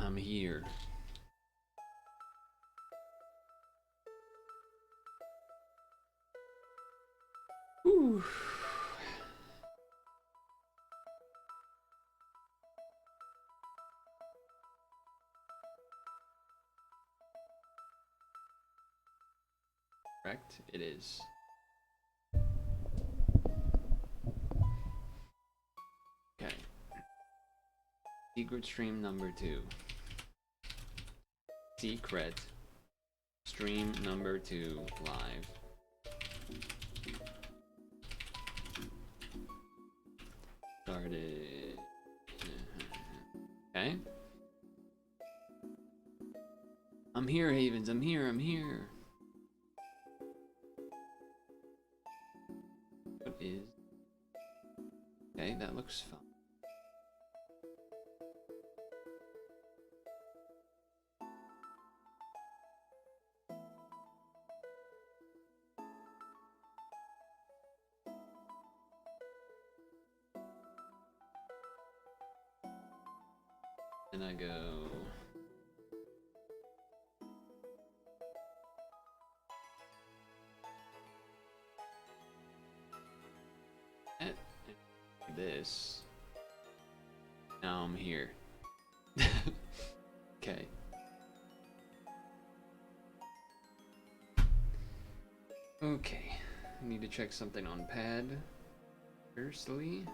I'm here. Whew. Correct? It is. Okay. Secret stream number 2. Secret stream number 2 live. Started. Okay. I'm here, Havens. I'm here. What is? Okay, that looks fun. And I go. This. Now I'm here. Okay. Okay. I need to check something on pad. Firstly.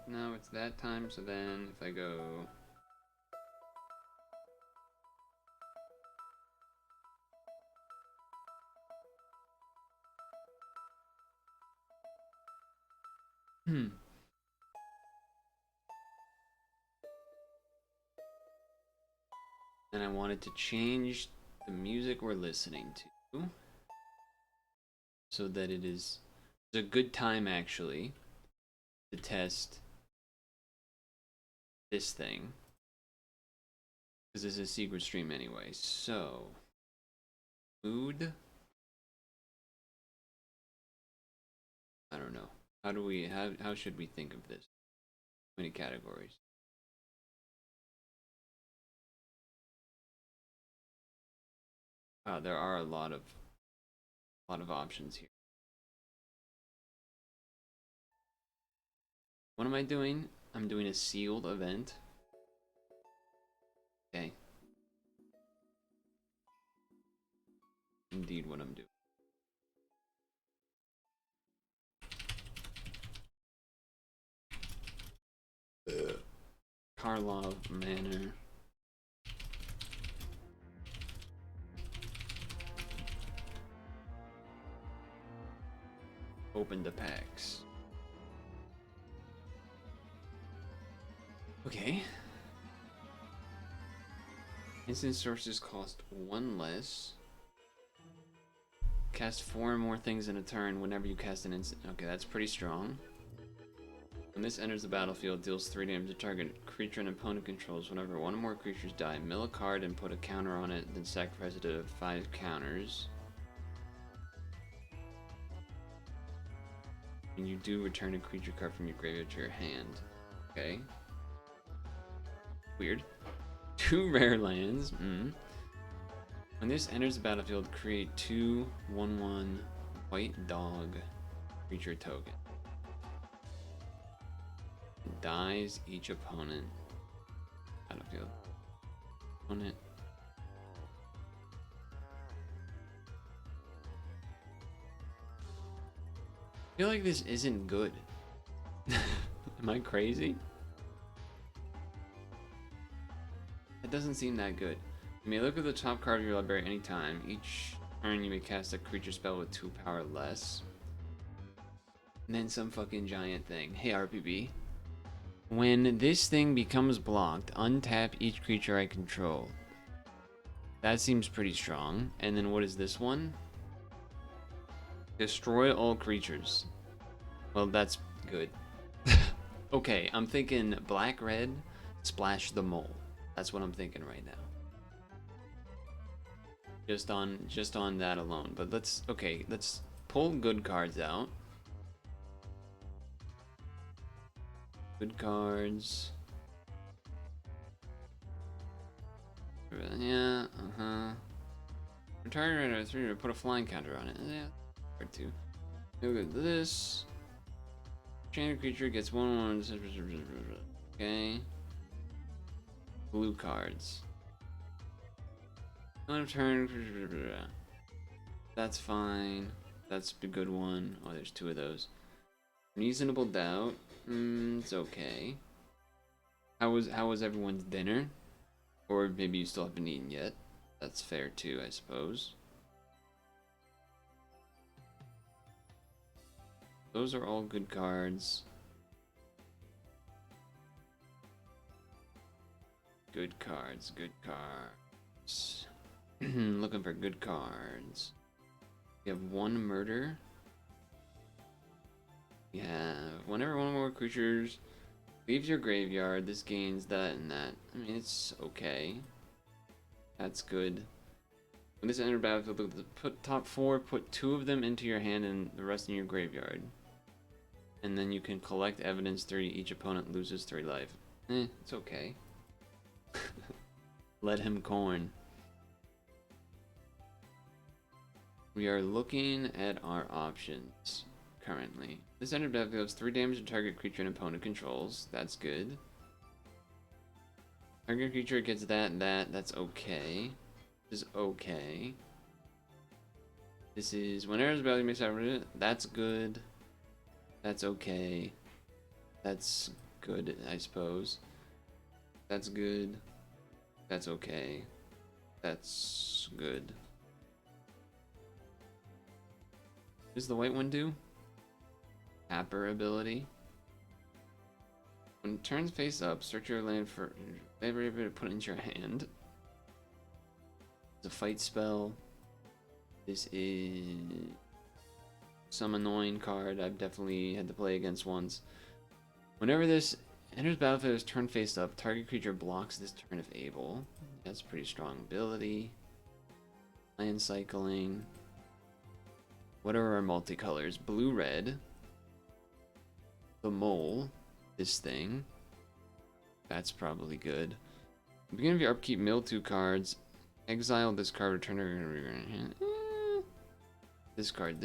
No, it's that time, so then if I go and I wanted to change the music we're listening to so that it is a good time actually to test this thing, because this is a secret stream anyway. So mood, I don't know, how should we think of this? How many categories? Wow, there are a lot of options here. What am I doing? I'm doing a sealed event. Okay. Indeed what I'm doing. Karlov Manor. Open the packs. Okay. Instant sources cost 1 less. Cast 4 more things in a turn whenever you cast an instant. Okay, that's pretty strong. When this enters the battlefield, deals 3 damage to target creature and opponent controls. Whenever 1 or more creatures die, mill a card and put a counter on it, then sacrifice it to 5 counters. And you do return a creature card from your graveyard to your hand. Okay. Weird. 2 rare lands. When this enters the battlefield, create 2 1/1 white dog creature token. Dies each opponent. Battlefield. Opponent. I feel like this isn't good. Am I crazy? It doesn't seem that good. You may look at the top card of your library anytime. Each turn you may cast a creature spell with 2 power less. And then some fucking giant thing. Hey RPB. When this thing becomes blocked, untap each creature I control. That seems pretty strong. And then what is this one? Destroy all creatures. Well, that's good. Okay, I'm thinking black-red, splash the mole. That's what I'm thinking right now. just on that alone. But let's pull good cards out. Good cards. Yeah, Retire right 3 to put a flying counter on it. Yeah, hard to. Look at this. Chain creature gets 1/1. Okay. Blue cards. On turn. That's fine. That's a good one. Oh, there's 2 of those. Reasonable doubt. It's okay. How was everyone's dinner? Or maybe you still haven't eaten yet. That's fair too, I suppose. Those are all good cards. Good cards, good cards. Looking for good cards. We have 1 murder. We have whenever 1 more creatures leaves your graveyard, this gains that and that. I mean, it's okay. That's good. When this enters battlefield, put top 4, put 2 of them into your hand and the rest in your graveyard. And then you can collect evidence 3. Each opponent loses 3 life. It's okay. Let him corn. We are looking at our options currently. This enters battlefield deals 3 damage to target creature and opponent controls. That's good. Target creature gets that and that. That's okay. This is okay. This is whenever the value makes out of it. That's good. That's okay. That's good, I suppose. That's good. That's okay. That's good. What does the white one do? Tapper ability. When it turns face up, search your land for every bit to put it into your hand. It's a fight spell. This is some annoying card I've definitely had to play against once. Whenever this enters battlefield, is turn face up, target creature blocks this turn if able. That's a pretty strong ability. Land cycling. What are our multicolors? Blue, red. The mole. This thing. That's probably good. At the beginning of your upkeep, mill 2 cards. Exile this card, return it. This card.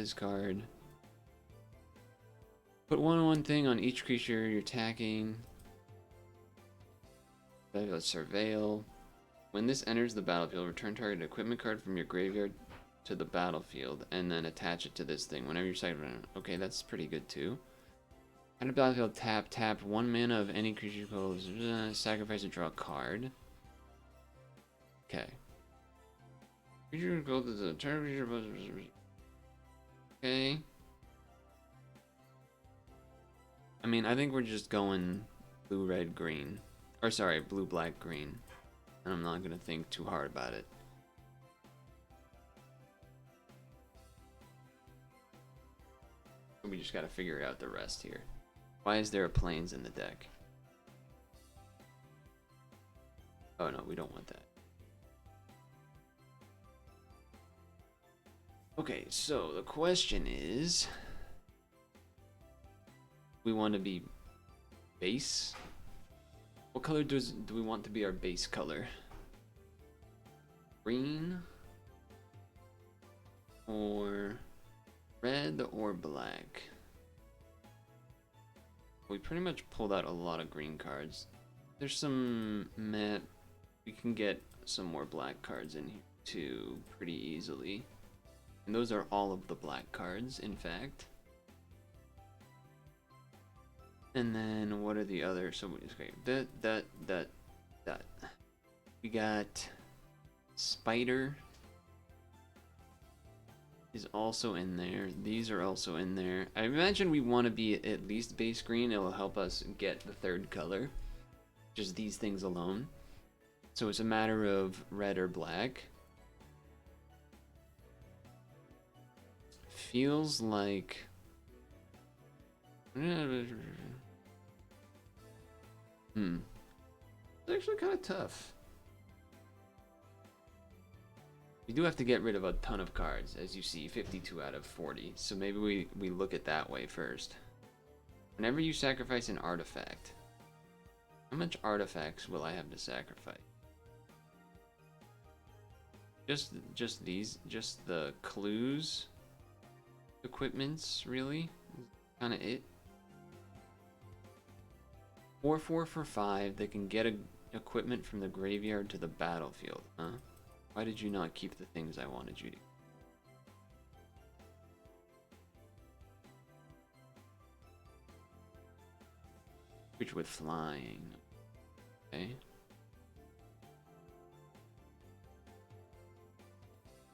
Put 1/1 thing on each creature you're attacking. Let's surveil. When this enters the battlefield, return target equipment card from your graveyard to the battlefield and then attach it to this thing whenever you're cycling. Okay, that's pretty good too. Enter battlefield, tap 1 mana of any creature you control, sacrifice and draw a card. Okay. Creature gold is a turn creature. Okay. I mean, I think we're just going blue, red, green. Or sorry, blue, black, green. And I'm not gonna think too hard about it. We just gotta figure out the rest here. Why is there a plains in the deck? Oh no, we don't want that. Okay, so the question is, we want to be base? What color do we want to be our base color? Green or red or black? We pretty much pulled out a lot of green cards. There's some matte. We can get some more black cards in here too pretty easily. And those are all of the black cards, in fact. And then what are the other? So we just that. We got Spider is also in there. These are also in there. I imagine we want to be at least base green. It will help us get the 3rd color. Just these things alone. So it's a matter of red or black. Feels like it's actually kind of tough. We do have to get rid of a ton of cards, as you see, 52 out of 40. So maybe we look at that way first. Whenever you sacrifice an artifact, how much artifacts will I have to sacrifice? Just these, just the clues, equipments, really? Kind of it. 4/4 for 5. They can get equipment from the graveyard to the battlefield, huh? Why did you not keep the things I wanted you to? Creature with flying. Okay.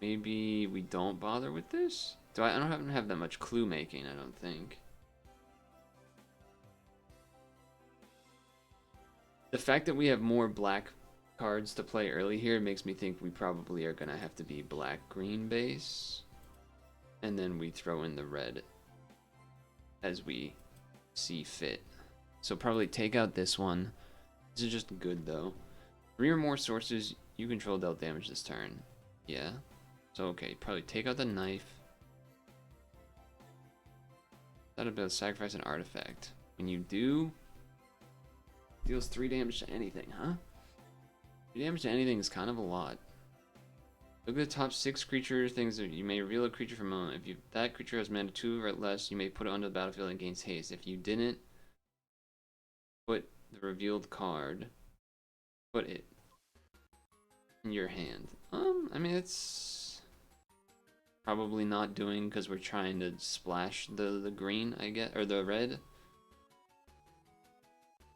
Maybe we don't bother with this? I don't have that much clue making, I don't think. The fact that we have more black cards to play early here makes me think we probably are going to have to be black-green base. And then we throw in the red as we see fit. So probably take out this one. This is just good, though. 3 or more sources you control dealt damage this turn. Yeah. So, okay, probably take out the knife. That'll be able to sacrifice an artifact. When you do, deals 3 damage to anything, huh? 3 damage to anything is kind of a lot. Look at the top 6 creature things that you may reveal a creature from a moment. If that creature has mana 2 or less, you may put it onto the battlefield and gains haste. If you didn't put the revealed card, put it in your hand. I mean, it's probably not doing because we're trying to splash the green, I guess, or the red.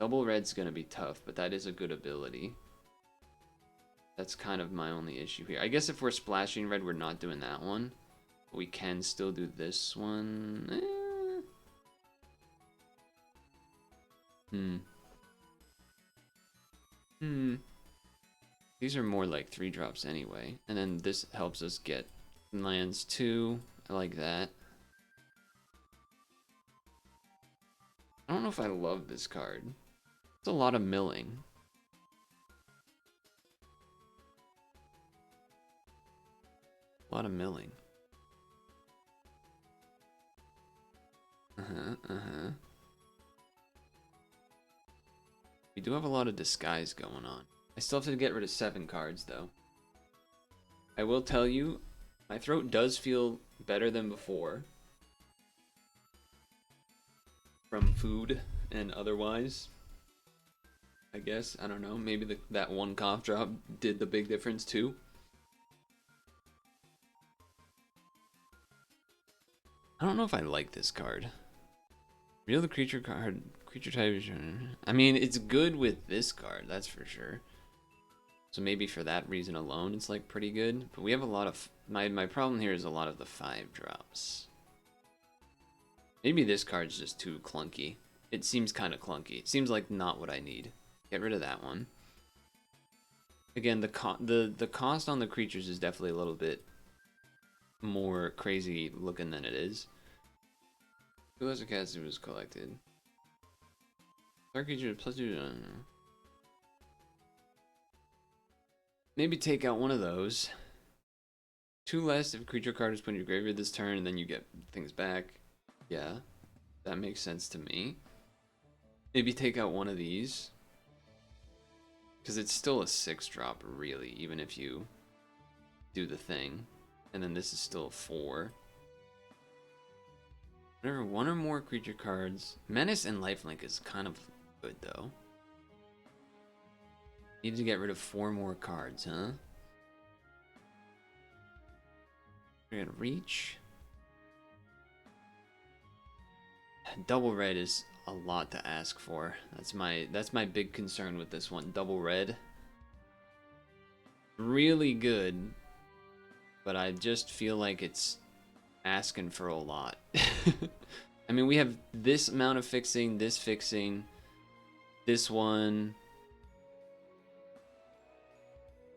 Double red's gonna be tough, but that is a good ability. That's kind of my only issue here. I guess if we're splashing red, we're not doing that one. But we can still do this one. These are more like 3-drops anyway. And then this helps us get lands too. I like that. I don't know if I love this card. It's a lot of milling. A lot of milling. We do have a lot of disguise going on. I still have to get rid of 7 cards, though. I will tell you, my throat does feel better than before. From food and otherwise. I guess, I don't know, maybe that one cough drop did the big difference too. I don't know if I like this card. Reveal the creature card, creature type. I mean, it's good with this card, that's for sure. So maybe for that reason alone, it's like pretty good. But we have a lot of, my problem here is a lot of the 5-drops. Maybe this card's just too clunky. It seems kind of clunky. It seems like not what I need. Get rid of that one. Again, the cost on the creatures is definitely a little bit more crazy looking than it is. Who has a cast who was collected? Dark creature plus 2. I don't know. Maybe take out one of those. 2 less if a creature card is put in your graveyard this turn, and then you get things back. Yeah, that makes sense to me. Maybe take out one of these. Because it's still a 6-drop, really, even if you do the thing. And then this is still 4. Whatever, 1 or more creature cards. Menace and Lifelink is kind of good, though. Need to get rid of 4 more cards, huh? We're gonna reach. Double red is a lot to ask for. That's my big concern with this one. Double red. Really good. But I just feel like it's asking for a lot. I mean, we have this amount of fixing, this one.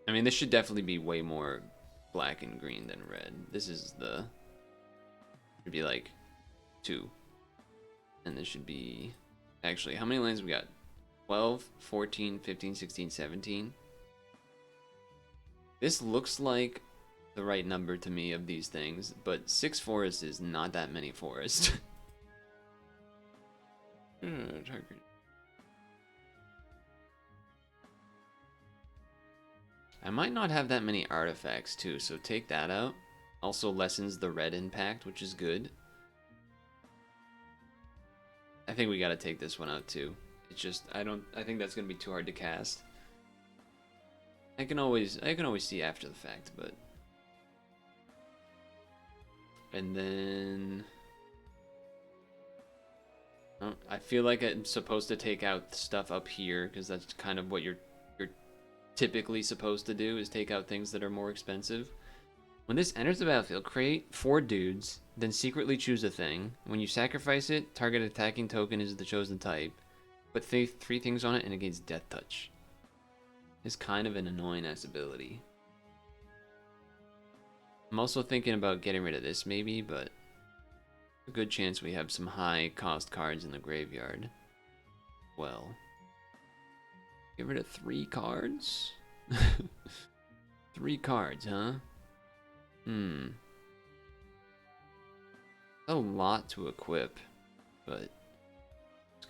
I mean, this should definitely be way more black and green than red. This is the... should be like 2. And this should be... actually, how many lands we got? 12, 14, 15, 16, 17. This looks like the right number to me of these things, but 6 forests is not that many forests. I might not have that many artifacts too, so take that out. Also lessens the red impact, which is good. I think we gotta take this one out too. It's just I think that's gonna be too hard to cast. I can always see after the fact, but and then I feel like I'm supposed to take out stuff up here because that's kind of what you're typically supposed to do, is take out things that are more expensive. When this enters the battlefield, create 4 dudes, then secretly choose a thing. When you sacrifice it, target attacking token is the chosen type. Put 3 things on it and it gains Death Touch. It's kind of an annoying ass ability. I'm also thinking about getting rid of this maybe, but a good chance we have some high cost cards in the graveyard. Well, get rid of 3 cards? 3 cards, huh? A lot to equip, but I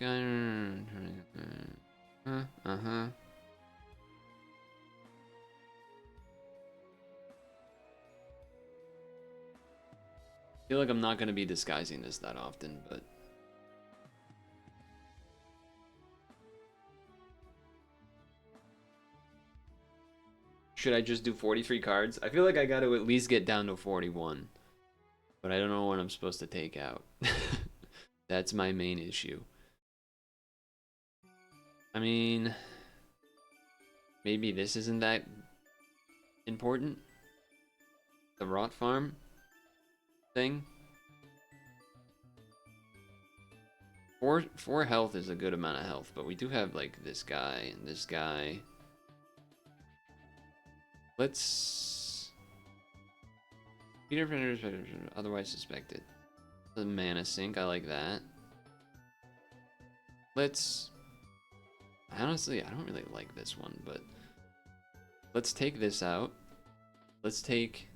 feel like I'm not going to be disguising this that often, but should I just do 43 cards? I feel like I got to at least get down to 41, but I don't know what I'm supposed to take out. That's my main issue. I mean, maybe this isn't that important. The rot farm thing. 4 health is a good amount of health, but we do have like this guy and this guy. Let's Peter Predators otherwise suspected. The mana sink, I like that. Let's honestly, I don't really like this one, but let's take this out. Let's take,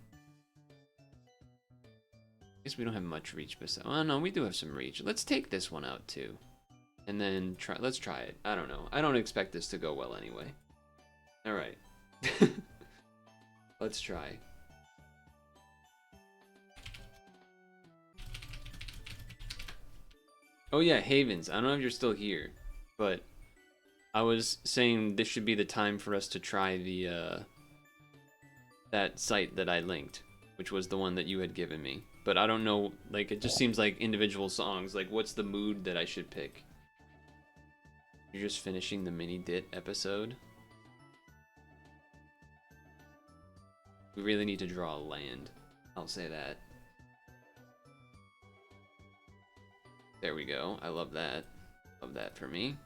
I guess we don't have much reach besides. Oh no, we do have some reach. Let's take this one out too. And then let's try it. I don't know. I don't expect this to go well anyway. Alright. Let's try. Oh yeah, Havens. I don't know if you're still here, but I was saying this should be the time for us to try the that site that I linked, which was the one that you had given me. But I don't know, like it just seems like individual songs. Like what's the mood that I should pick? You're just finishing the mini dit episode. We really need to draw a land. I'll say that. There we go. I love that. Love that for me.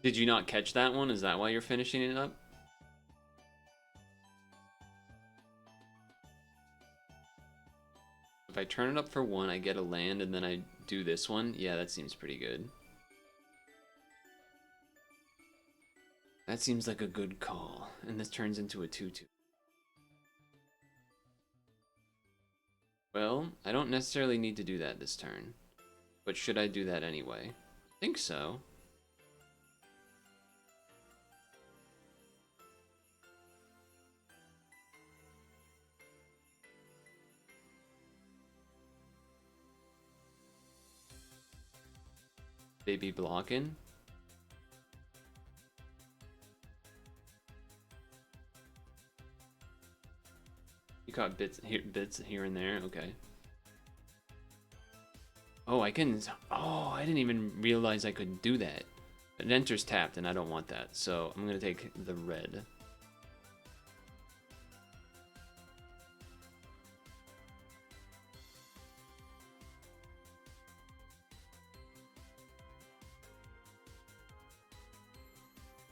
Did you not catch that one? Is that why you're finishing it up? If I turn it up for 1, I get a land, and then I do this one. Yeah, that seems pretty good. That seems like a good call. And this turns into a 2/2. Well, I don't necessarily need to do that this turn. But should I do that anyway? I think so. Baby blocking. You caught bits here and there. Okay. Oh, I can. Oh, I didn't even realize I could do that. It enters tapped, and I don't want that. So I'm gonna take the red.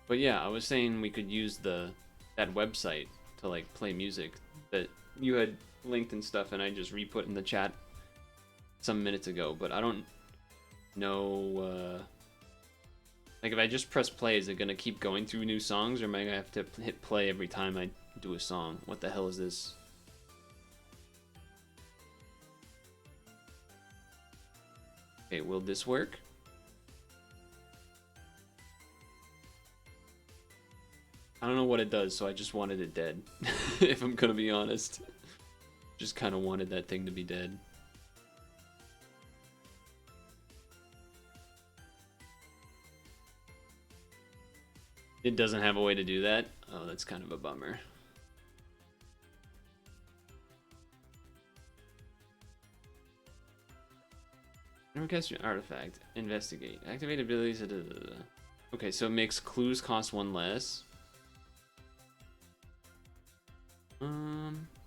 But yeah, I was saying we could use that website to like play music that you had linked and stuff, and I just re-put in the chat some minutes ago. But I don't no, like if I just press play, is it gonna keep going through new songs, or am I gonna have to hit play every time I do a song? What the hell is this? Okay, will this work? I don't know what it does, so I just wanted it dead. If I'm gonna be honest. Just kind of wanted that thing to be dead. It doesn't have a way to do that? Oh, that's kind of a bummer. Never cast your artifact. Investigate. Activate abilities. Okay, so it makes clues cost 1 less.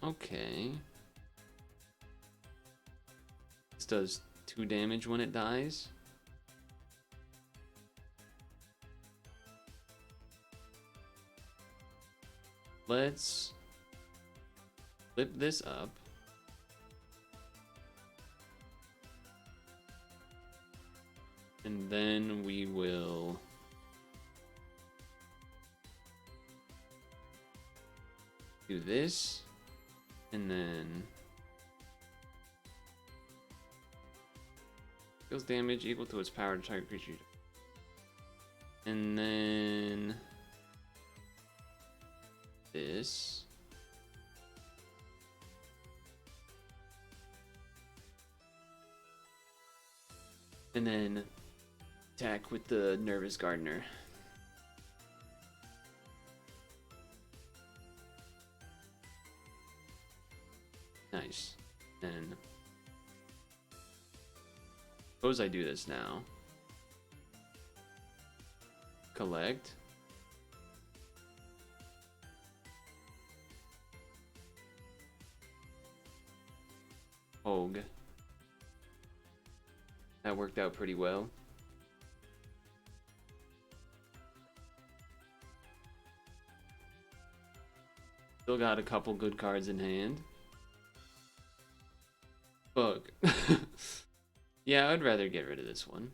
Okay. This does 2 damage when it dies. Let's flip this up. And then we will do this. And then deals damage equal to its power to target creature. And then this. And then attack with the Nervous Gardener. Nice. And suppose I do this now. Collect. Hogue. That worked out pretty well. Still got a couple good cards in hand. Bug. Yeah, I'd rather get rid of this one.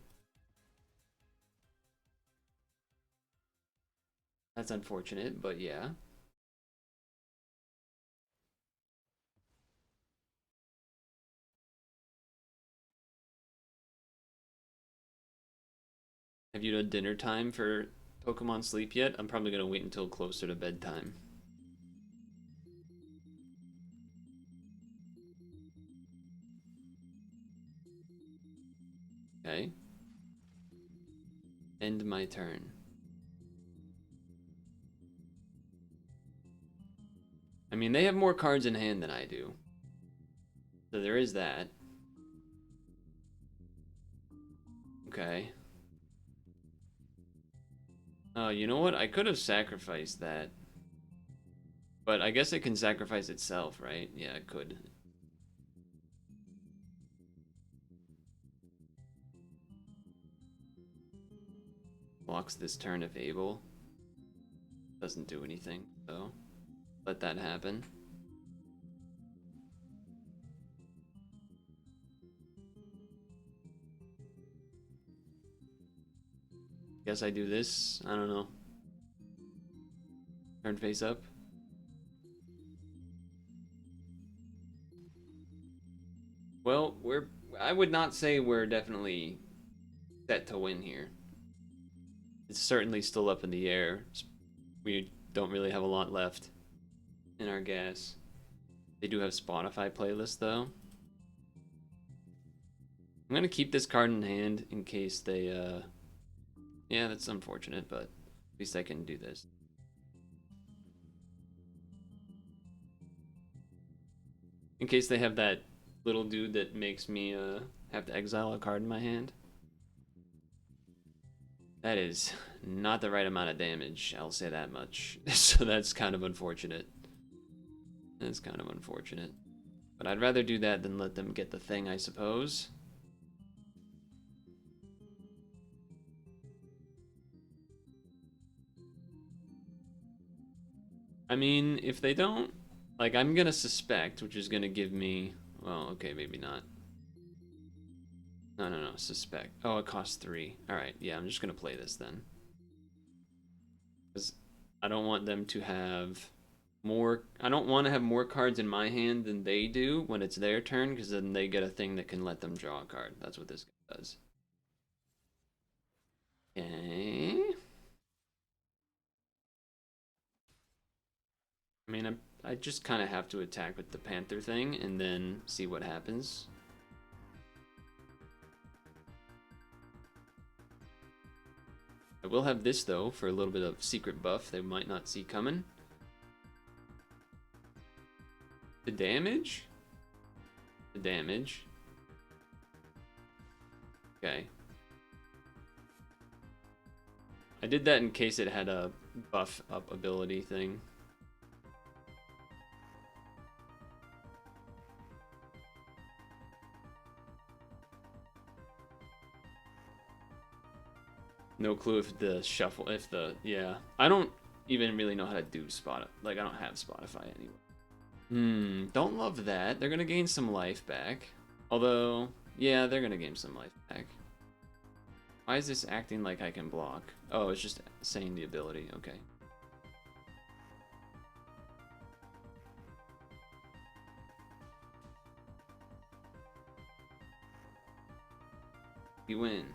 That's unfortunate, but yeah. Have you done dinner time for Pokemon Sleep yet? I'm probably going to wait until closer to bedtime. Okay. End my turn. I mean, they have more cards in hand than I do. So there is that. Okay. Oh, you know what? I could have sacrificed that. But I guess it can sacrifice itself, right? Yeah, it could. Blocks this turn if able. Doesn't do anything, so let that happen. Guess I do this. I don't know. Turn face up. Well, I would not say we're definitely set to win here. It's certainly still up in the air. We don't really have a lot left in our gas. They do have Spotify playlists though. I'm gonna keep this card in hand in case they yeah, that's unfortunate, but at least I can do this. In case they have that little dude that makes me have to exile a card in my hand. That is not the right amount of damage, I'll say that much. So that's kind of unfortunate. That's kind of unfortunate. But I'd rather do that than let them get the thing, I suppose. I mean, if they don't... Like, I'm gonna suspect, which is gonna give me... Well, okay, maybe not. No, suspect. Oh, it costs 3. Alright, yeah, I'm just gonna play this then. Because I don't want them to have more... I don't want to have more cards in my hand than they do when it's their turn, because then they get a thing that can let them draw a card. That's what this guy does. Okay. I mean, I just kind of have to attack with the Panther thing and then see what happens. I will have this, though, for a little bit of secret buff they might not see coming. The damage? The damage. Okay. I did that in case it had a buff up ability thing. No clue if the shuffle, if the, yeah. I don't even really know how to do spot, like I don't have Spotify anyway. Don't love that. They're gonna gain some life back. Although, yeah, they're gonna gain some life back. Why is this acting like I can block? Oh, it's just saying the ability, okay. You win.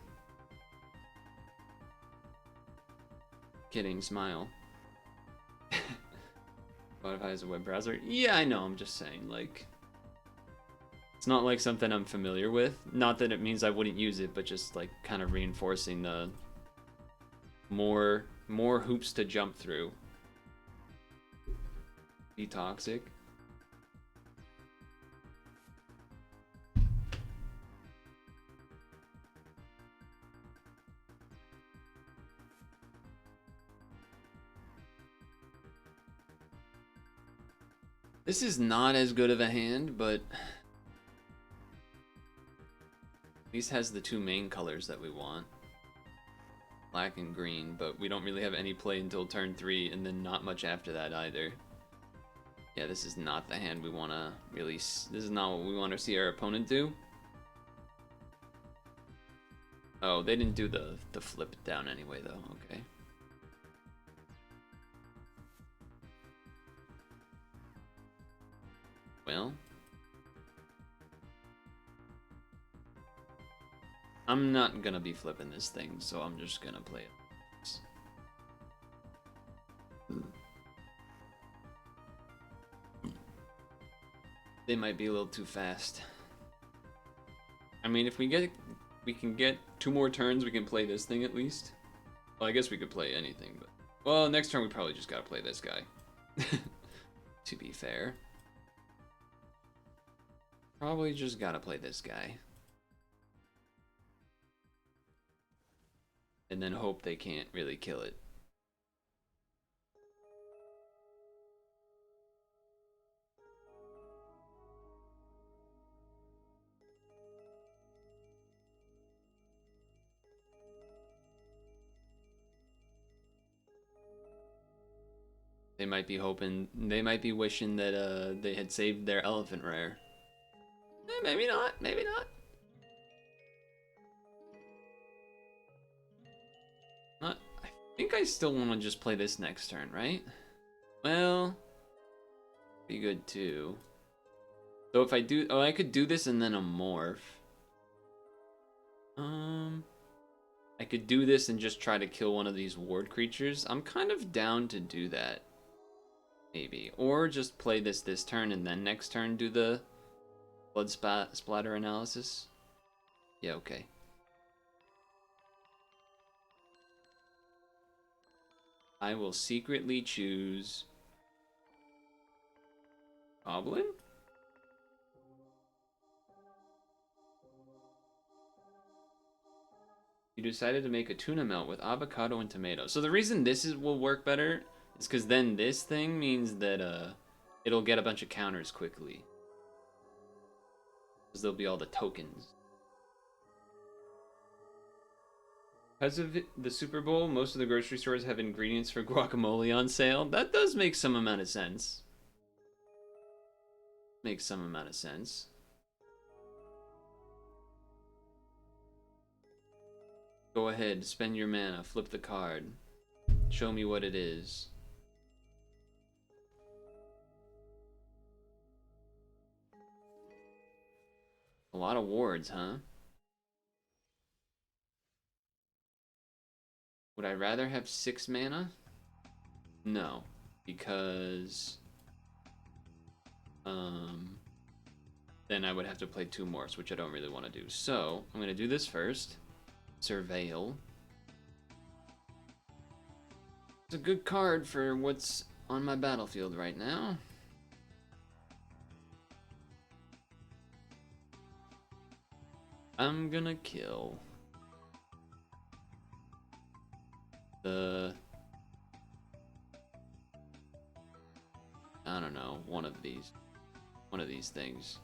Kidding, smile. Qualifier is a web browser? Yeah, I know, I'm just saying, like... It's not like something I'm familiar with. Not that it means I wouldn't use it, but just like kind of reinforcing the... More hoops to jump through. Be toxic. This is not as good of a hand, but at least has the two main colors that we want. Black and green, but we don't really have any play until turn 3, and then not much after that either. Yeah, this is not the hand we want to really... This is not what we want to see our opponent do. Oh, they didn't do the flip down anyway, though. Okay. Well, I'm not gonna be flipping this thing, so I'm just gonna play it. They might be a little too fast. I mean, if we can get 2 more turns, we can play this thing at least. Well, I guess we could play anything, but... Well, next turn we probably just gotta play this guy. To be fair. Probably just gotta play this guy. And then hope they can't really kill it. They might be hoping, they might be wishing that they had saved their elephant rare. Maybe not, maybe not. I think I still want to just play this next turn, right? Well, be good too. So if I do, oh, I could do this and then a morph. I could do this and just try to kill one of these ward creatures. I'm kind of down to do that. Maybe. Or just play this turn and then next turn do the blood splatter analysis. Yeah, okay. I will secretly choose Goblin? You decided to make a tuna melt with avocado and tomato. So the reason this will work better is because then this thing means that it'll get a bunch of counters quickly. Because there'll be all the tokens. Because of the Super Bowl, most of the grocery stores have ingredients for guacamole on sale. That does make some amount of sense. Makes some amount of sense. Go ahead, spend your mana, flip the card. Show me what it is. A lot of wards, huh? Would I rather have 6 mana? No, because then I would have to play 2 more, which I don't really want to do. So I'm gonna do this first. Surveil. It's a good card for what's on my battlefield right now. I'm gonna kill the, I don't know, one of these things.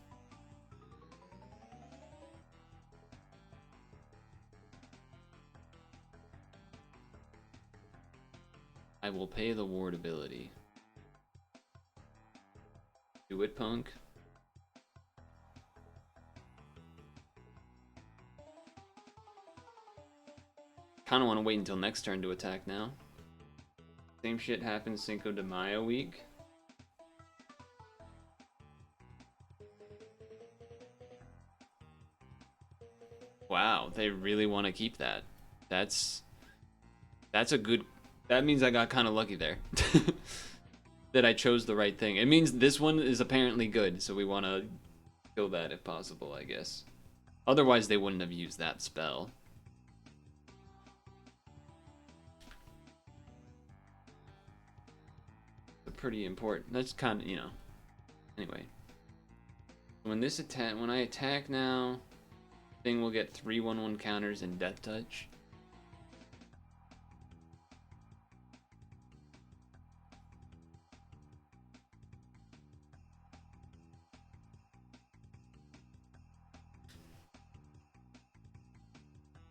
I will pay the ward ability. Do it, punk. Kinda wanna wait until next turn to attack now. Same shit happens Cinco de Mayo week. Wow, they really want to keep that. That's a good, that means I got kind of lucky there. That I chose the right thing. It means this one is apparently good, so we want to kill that if possible, I guess. Otherwise they wouldn't have used that spell. Pretty important. That's kind of, you know. Anyway, when I attack now, thing will get 3/1/1 counters and Death Touch.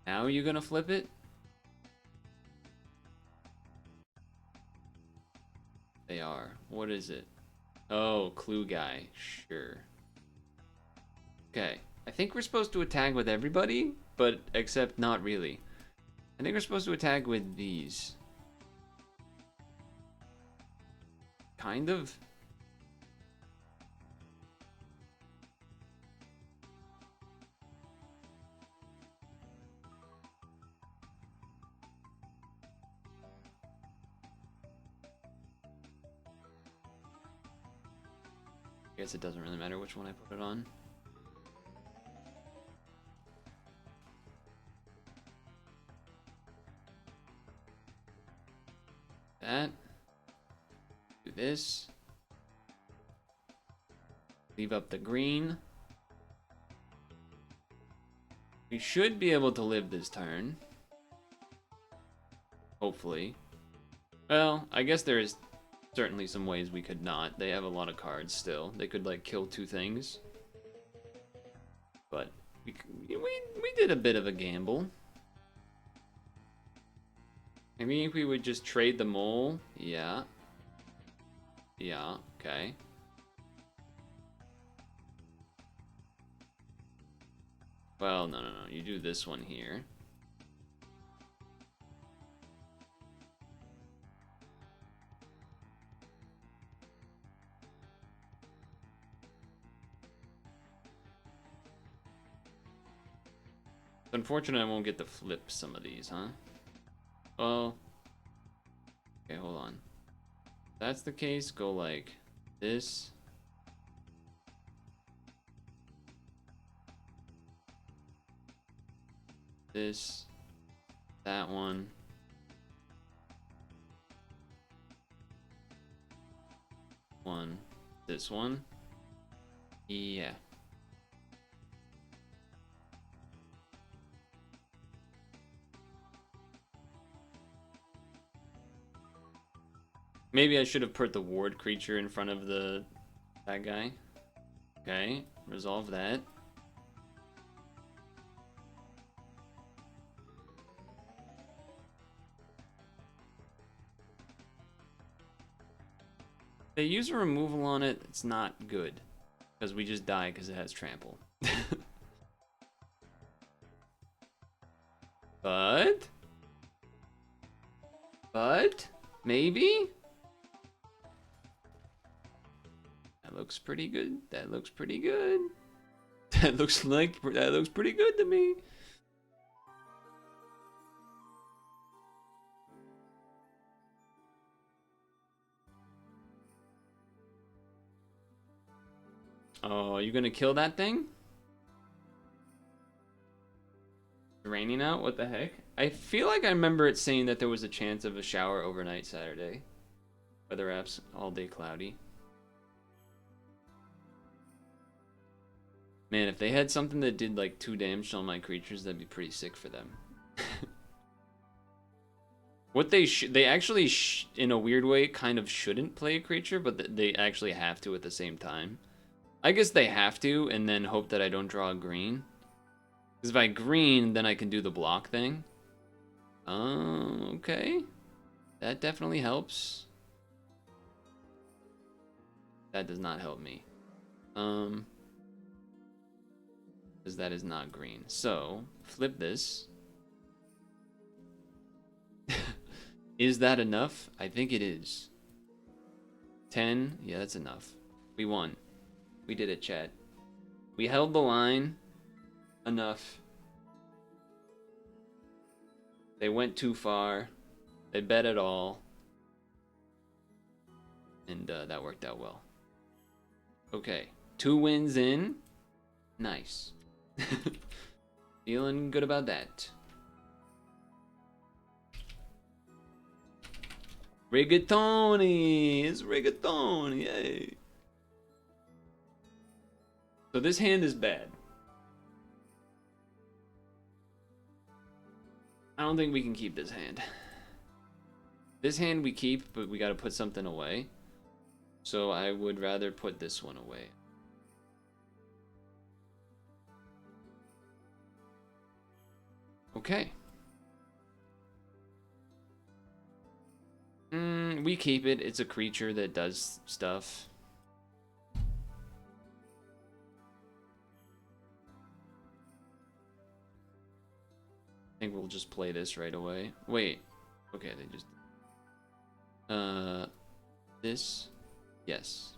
Now are you gonna flip it? They are. What is it? Oh, Clue Guy. Sure. Okay. I think we're supposed to attack with everybody, but except not really. I think we're supposed to attack with these. Kind of. I guess it doesn't really matter which one I put it on. That. Do this. Leave up the green. We should be able to live this turn. Hopefully. Well, I guess there is certainly some ways we could not. They have a lot of cards still. They could like kill 2 things. But we did a bit of a gamble. Maybe if we would just trade the mole. Yeah. Yeah, okay. Well, no. You do this one here. It's unfortunate I won't get to flip some of these, huh? Well, okay, hold on. If that's the case, go like this. This. That one. One. This one. Yeah. Maybe I should have put the ward creature in front of that guy. Okay, resolve that. They use a removal on it, it's not good. Because we just die because it has trample. But maybe? That looks pretty good. That looks pretty good. That looks pretty good to me. Oh, you gonna kill that thing? Raining out? What the heck? I feel like I remember it saying that there was a chance of a shower overnight Saturday. Weather apps all day cloudy. Man, if they had something that did like 2 damage to all my creatures, that'd be pretty sick for them. What they actually in a weird way kind of shouldn't play a creature, but they actually have to at the same time. I guess they have to, and then hope that I don't draw a green. Because if I green, then I can do the block thing. Okay. That definitely helps. That does not help me. Because that is not green. So, flip this. Is that enough? I think it is. 10? Yeah, that's enough. We won. We did it, chat. We held the line enough. They went too far. They bet it all. And that worked out well. Okay. 2 wins in. Nice. Feeling good about that. Rigatoni! It's rigatoni! Yay! So this hand is bad. I don't think we can keep this hand. This hand we keep, but we gotta put something away. So I would rather put this one away. Okay. We keep it. It's a creature that does stuff. I think we'll just play this right away. Wait. Okay, they just... This? Yes.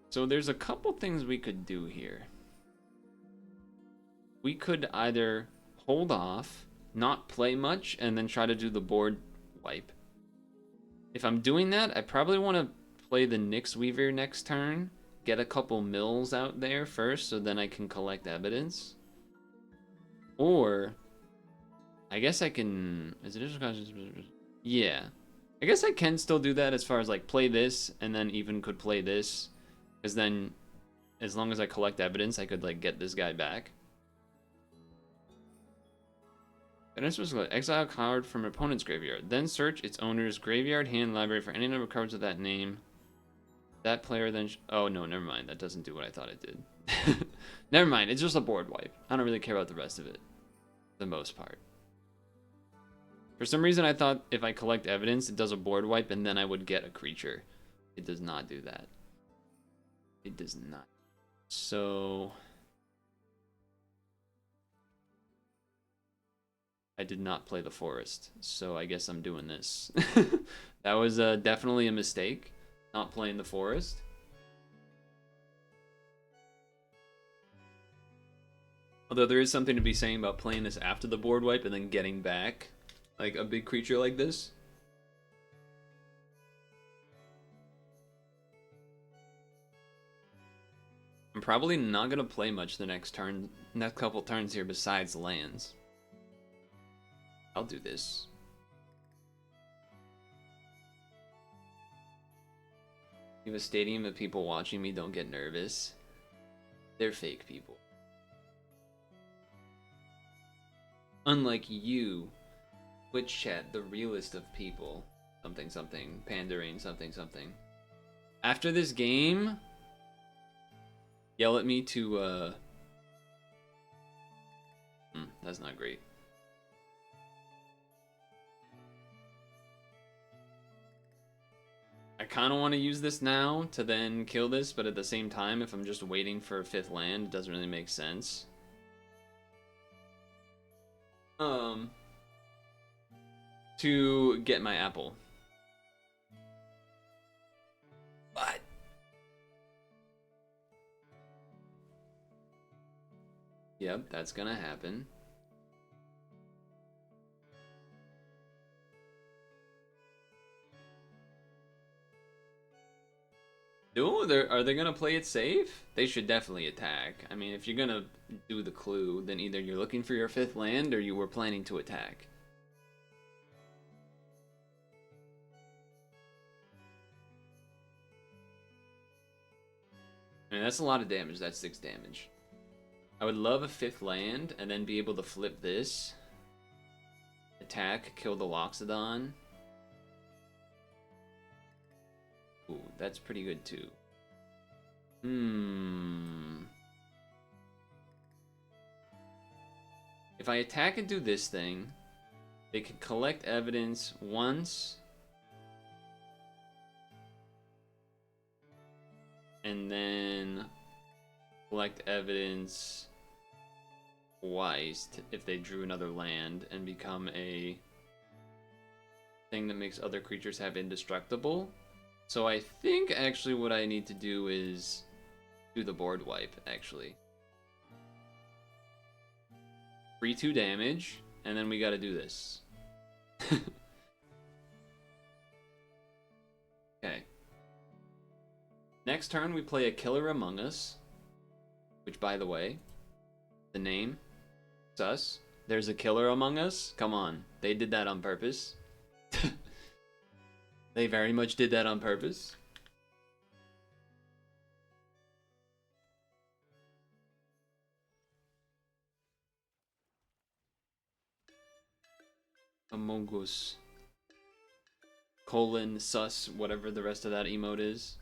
So there's a couple things we could do here. We could either hold off, not play much, and then try to do the board wipe. If I'm doing that, I probably want to play the Nyx Weaver next turn, get a couple mills out there first, so then I can collect evidence. Or, I guess I can... Is it yeah. I guess I can still do that as far as like play this, and then even could play this. Because then, as long as I collect evidence, I could like get this guy back. And this was exile a card from opponent's graveyard. Then search its owner's graveyard, hand, library for any number of cards with that name. That player then... oh, no, never mind. That doesn't do what I thought it did. Never mind. It's just a board wipe. I don't really care about the rest of it. For the most part. For some reason, I thought if I collect evidence, it does a board wipe, and then I would get a creature. It does not do that. It does not. So... I did not play the forest, so I guess I'm doing this. That was definitely a mistake, not playing the forest. Although there is something to be saying about playing this after the board wipe and then getting back like a big creature like this. I'm probably not gonna play much the next couple turns here besides lands. I'll do this. You have a stadium of people watching me, don't get nervous. They're fake people. Unlike you, Twitch chat, the realest of people. Something, something, pandering, something, something. After this game, yell at me to, that's not great. I kind of want to use this now to then kill this, but at the same time, if I'm just waiting for a 5th land, it doesn't really make sense. To get my apple. But yep, that's gonna happen. No, are they gonna play it safe? They should definitely attack. I mean, if you're gonna do the clue, then either you're looking for your 5th land or you were planning to attack. I mean, that's a lot of damage. That's 6 damage. I would love a 5th land and then be able to flip this. Attack, kill the Loxodon. Ooh, that's pretty good too. If I attack and do this thing, they can collect evidence once. And then collect evidence twice if they drew another land and become a thing that makes other creatures have indestructible. So I think actually what I need to do is do the board wipe, actually. 3/2 damage, and then we gotta do this. Okay. Next turn we play a Killer Among Us, which, by the way, the name, sus. There's a Killer Among Us? Come on, they did that on purpose. They very much did that on purpose. Among Us. Colon, sus, whatever the rest of that emote is.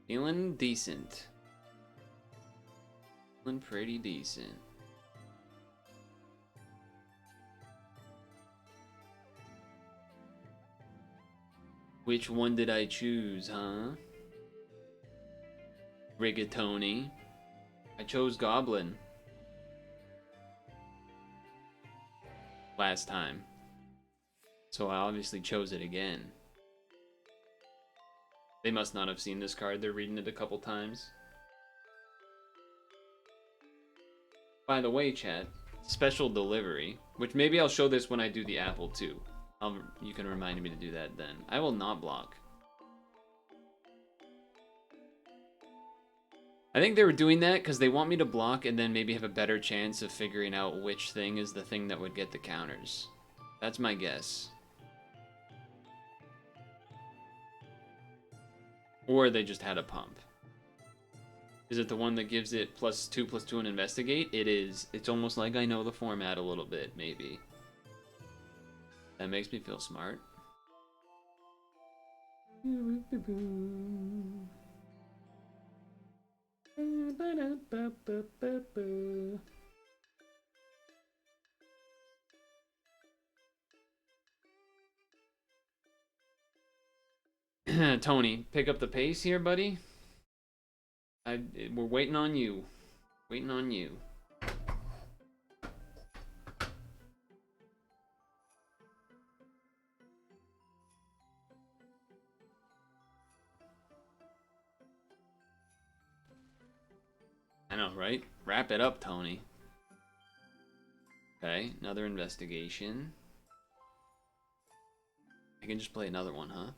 Feeling decent. Feeling pretty decent. Which one did I choose, huh? Rigatoni. I chose Goblin. Last time. So I obviously chose it again. They must not have seen this card. They're reading it a couple times. By the way, chat, special delivery, which maybe I'll show this when I do the apple too. You can remind me to do that then. I will not block. I think they were doing that because they want me to block and then maybe have a better chance of figuring out which thing is the thing that would get the counters. That's my guess. Or they just had a pump. Is it the one that gives it +2/+2 and investigate? It is. It's almost like I know the format a little bit, maybe. That makes me feel smart. Tony, pick up the pace here, buddy. We're waiting on you. Waiting on you. I know, right? Wrap it up, Tony. Okay, another investigation. I can just play another one, huh?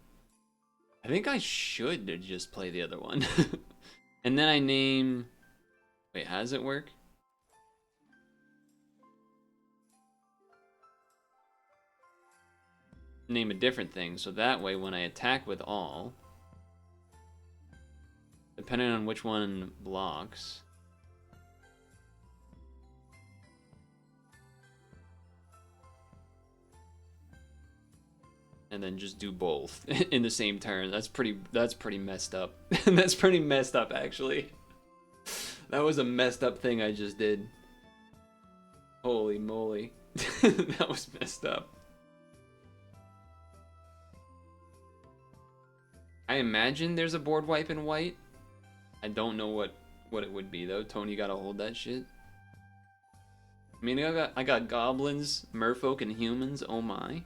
I think I should just play the other one. And then I name... Wait, how does it work? Name a different thing, so that way when I attack with all, depending on which one blocks... and then just do both in the same turn. That's pretty messed up. That's pretty messed up, actually. That was a messed up thing I just did. Holy moly. That was messed up. I imagine there's a board wipe in white. I don't know what it would be though. Tony gotta hold that shit. I mean, I got goblins, merfolk, and humans. Oh my!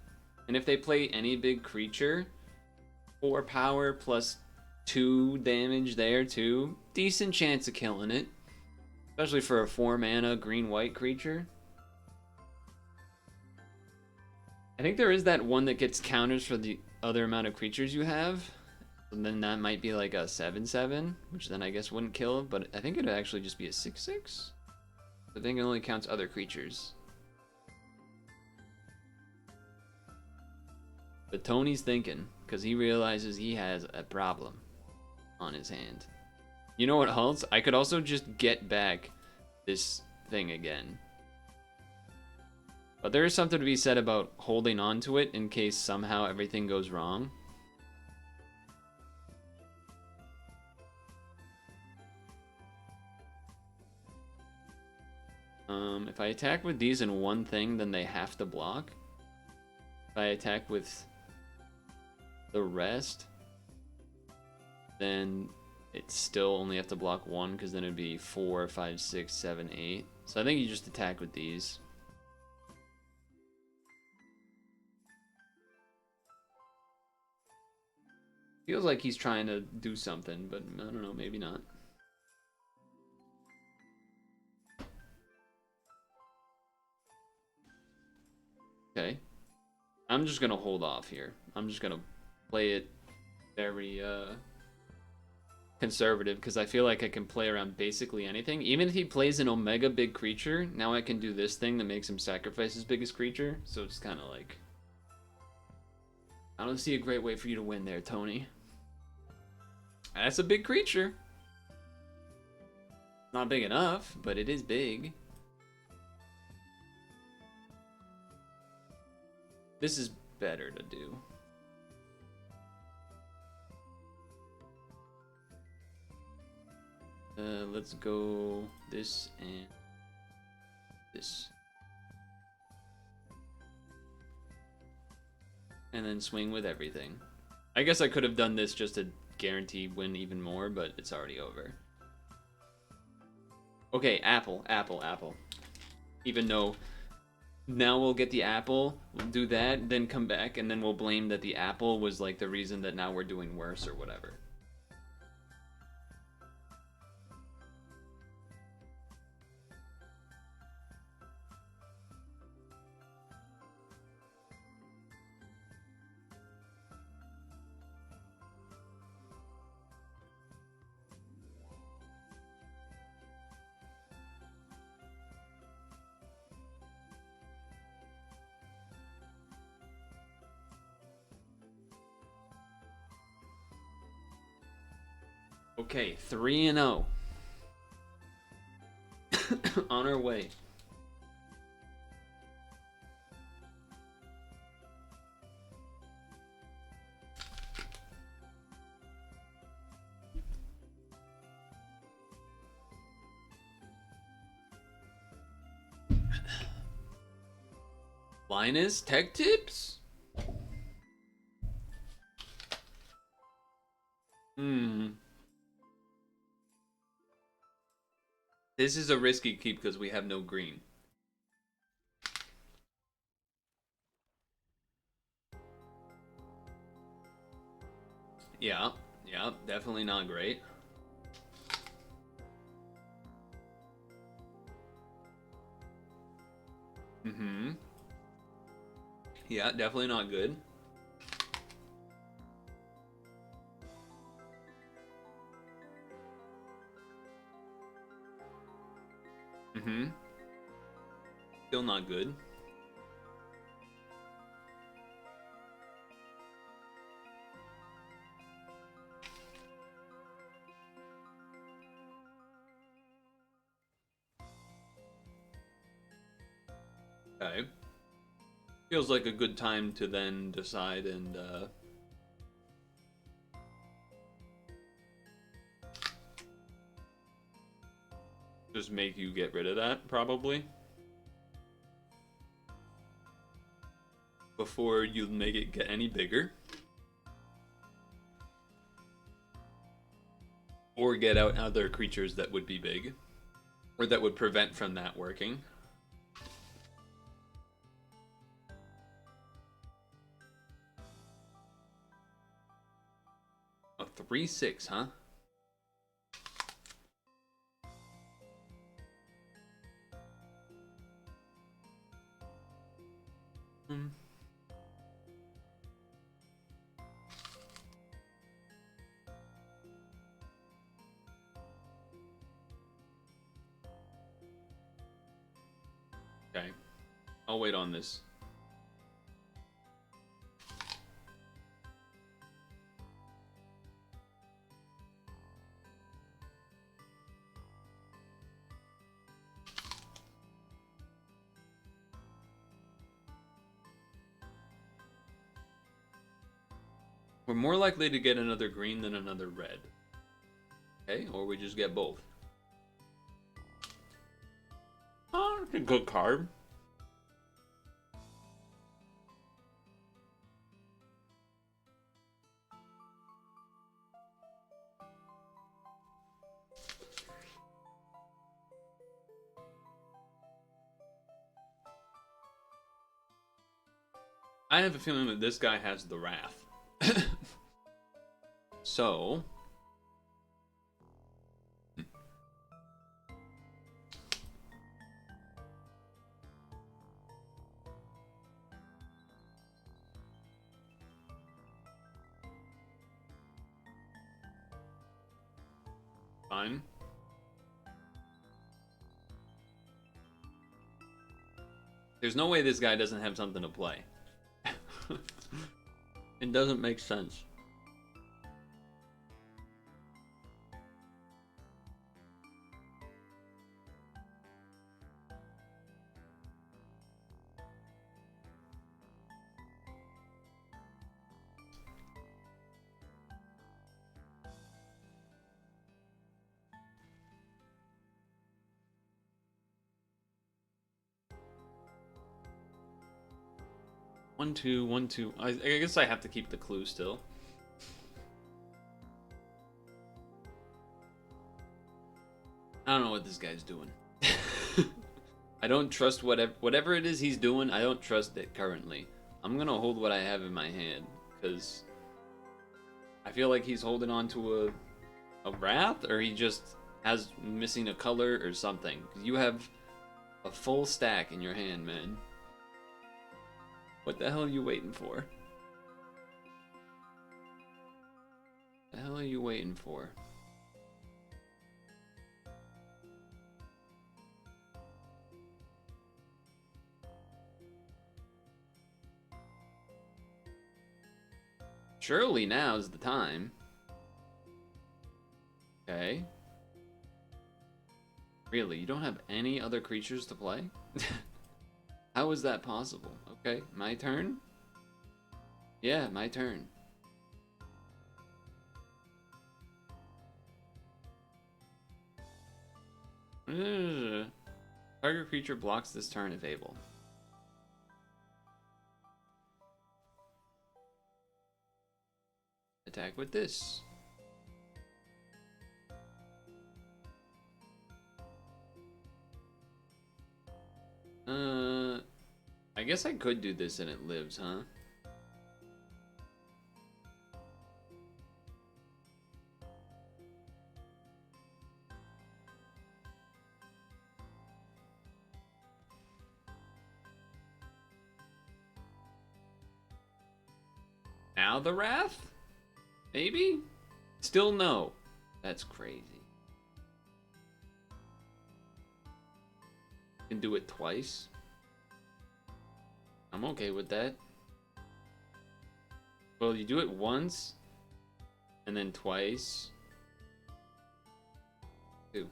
And if they play any big creature, 4 power plus 2 damage there too. Decent chance of killing it, especially for a 4 mana green-white creature. I think there is that one that gets counters for the other amount of creatures you have. And then that might be like a 7/7, which then I guess wouldn't kill, but I think it'd actually just be a 6/6. I think it only counts other creatures. But Tony's thinking, because he realizes he has a problem on his hand. You know what else? I could also just get back this thing again. But there is something to be said about holding on to it in case somehow everything goes wrong. If I attack with these in one thing, then they have to block. If I attack with the rest, then it still only have to block one, because then it'd be 4, 5, 6, 7, 8. So I think you just attack with these. Feels like he's trying to do something, but I don't know, maybe not. Okay. I'm just gonna hold off here. I'm just gonna play it very conservative, because I feel like I can play around basically anything. Even if he plays an Omega big creature, now I can do this thing that makes him sacrifice his biggest creature. So it's kind of like... I don't see a great way for you to win there, Tony. That's a big creature. Not big enough, but it is big. This is better to do. Let's go this and this. And then swing with everything. I guess I could have done this just to guarantee win even more, but it's already over. Okay, apple, apple, apple. Even though now we'll get the apple, we'll do that, then come back, and then we'll blame that the apple was like the reason that now we're doing worse or whatever. Okay, 3-0. On our way. Linus, tech tips? This is a risky keep because we have no green. Yeah, definitely not great. Yeah, definitely not good. Still not good. Okay. Feels like a good time to then decide and just make you get rid of that, probably. Before you make it get any bigger. Or get out other creatures that would be big. Or that would prevent from that working. A 3/6, huh? Okay. I'll wait on this. We're more likely to get another green than another red. Okay, or we just get both. Oh, that's a good card. I have a feeling that this guy has the Wrath. So... fine. There's no way this guy doesn't have something to play. It doesn't make sense. One, two, 1, 2. I guess I have to keep the clue still. I don't know what this guy's doing. I don't trust whatever it is he's doing. I don't trust it currently. I'm gonna hold what I have in my hand because I feel like he's holding on to a Wrath, or he just has missing a color or something. You have a full stack in your hand, man. What the hell are you waiting for? The hell are you waiting for? Surely now's the time. Okay. Really, you don't have any other creatures to play? How is that possible? Okay, my turn? Yeah, my turn. Target creature blocks this turn if able. Attack with this. I guess I could do this and it lives, huh? Now the Wrath? Maybe? Still no. That's crazy. Can do it twice. I'm okay with that. Well, you do it once, and then twice. Two.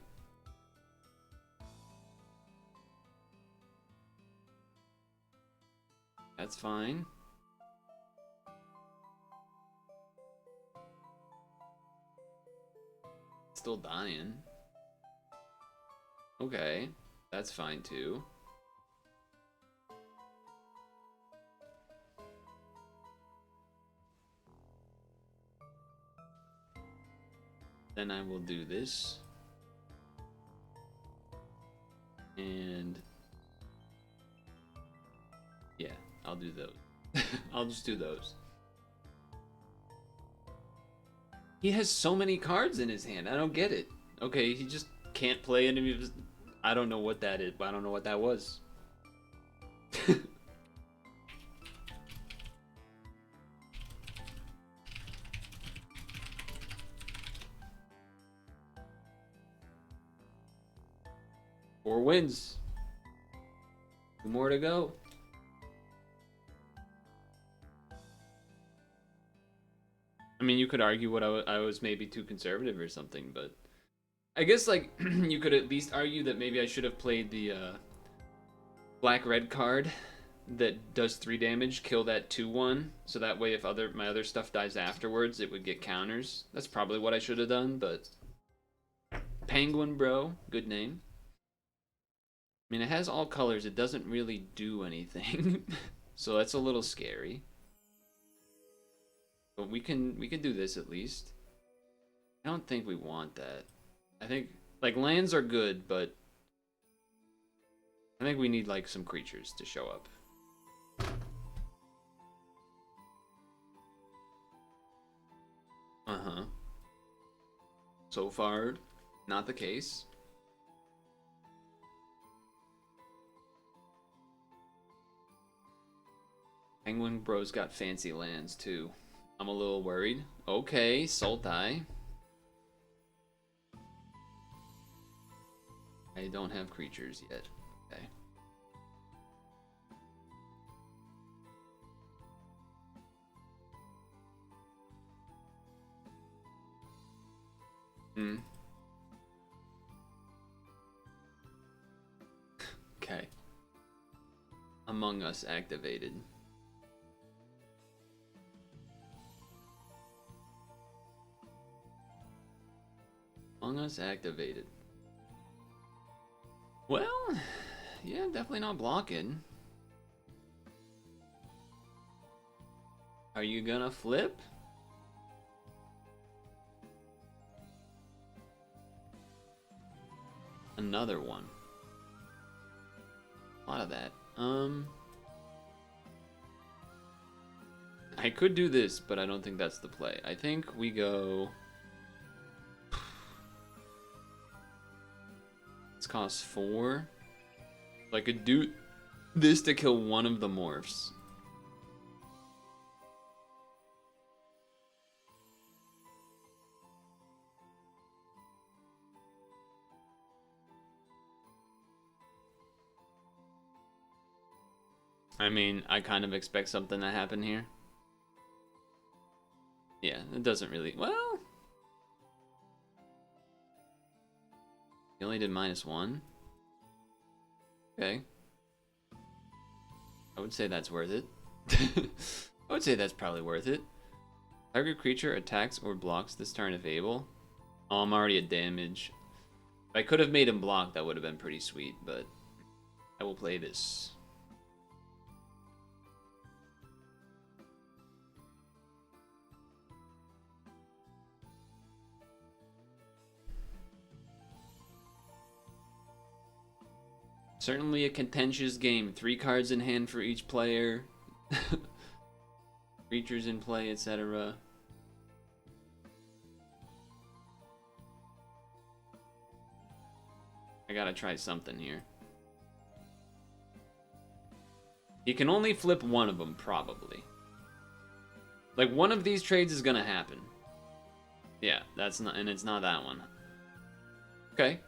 That's fine. Still dying. Okay, that's fine too. Then I will do this. And yeah, I'll do those. I'll just do those. He has so many cards in his hand. I don't get it. Okay, he just can't play any of his... I don't know what that is. I don't know what that was. Four wins. 2 more to go. I mean, you could argue what I was maybe too conservative or something, but I guess like you could at least argue that maybe I should have played the black-red card that does 3 damage, kill that 2/1, so that way if my other stuff dies afterwards, it would get counters. That's probably what I should have done, but Penguin Bro, good name. I mean, it has all colors. It doesn't really do anything, so that's a little scary. But we can do this at least. I don't think we want that. I think like lands are good, but I think we need like some creatures to show up. Uh-huh. So far, not the case. Penguin Bro's got fancy lands too. I'm a little worried. Okay, Sultai. I don't have creatures yet. Okay. Okay. Among Us activated. Among Us activated. Well, yeah, definitely not blocking. Are you gonna flip? Another one. A lot of that. I could do this, but I don't think that's the play. I think we go... This costs 4. So I could do this to kill one of the morphs. I mean, I kind of expect something to happen here. Yeah, it doesn't really... Well... You only did -1? Okay. I would say that's worth it. I would say that's probably worth it. Target creature attacks or blocks this turn if able. Oh, I'm already at damage. If I could have made him block, that would have been pretty sweet, but... I will play this. Certainly a contentious game. 3 cards in hand for each player. Creatures in play, etc. I gotta try something here. You can only flip one of them, probably. Like, one of these trades is gonna happen. Yeah, that's not, and it's not that one. Okay.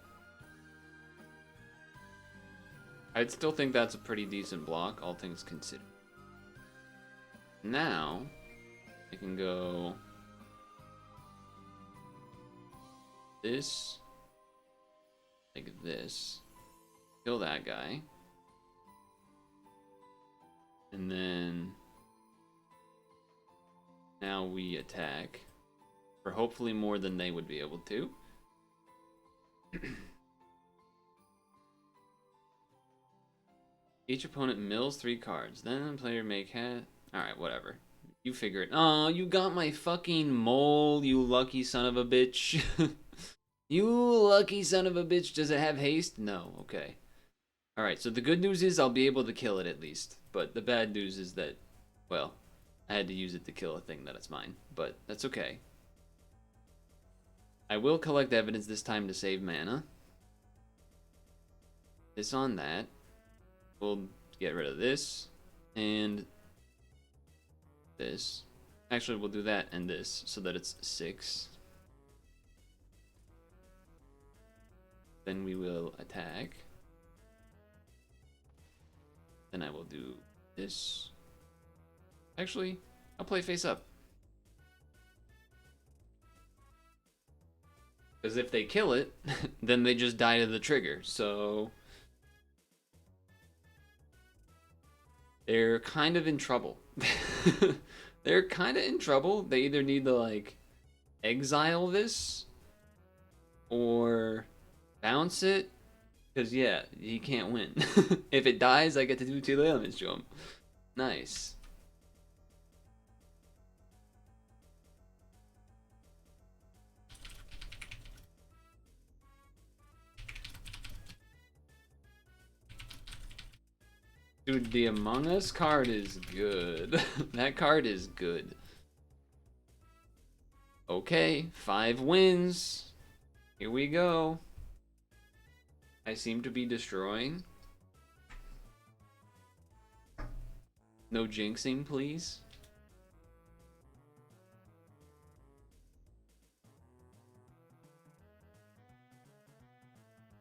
I'd still think that's a pretty decent block, all things considered. Now, I can go... this. Like this. Kill that guy. And then now we attack for hopefully more than they would be able to. Each opponent mills 3 cards. Then the player may cast. Alright, whatever. You figure it. Oh, you got my fucking mole, you lucky son of a bitch. You lucky son of a bitch. Does it have haste? No. Okay. Alright, so the good news is I'll be able to kill it at least. But the bad news is that, well, I had to use it to kill a thing that is mine. But that's okay. I will collect evidence this time to save mana. This on that. We'll get rid of this. And this. Actually, we'll do that and this so that it's 6. Then we will attack. Then I will do this. Actually, I'll play face up. Because if they kill it, then they just die to the trigger. So they're kind of in trouble. They're kind of in trouble. They either need to, like, exile this or bounce it. Because, yeah, he can't win. If it dies, I get to do 2 damage to him. Nice. Dude, the Among Us card is good. That card is good. Okay, 5 wins. Here we go. I seem to be destroying. No jinxing, please.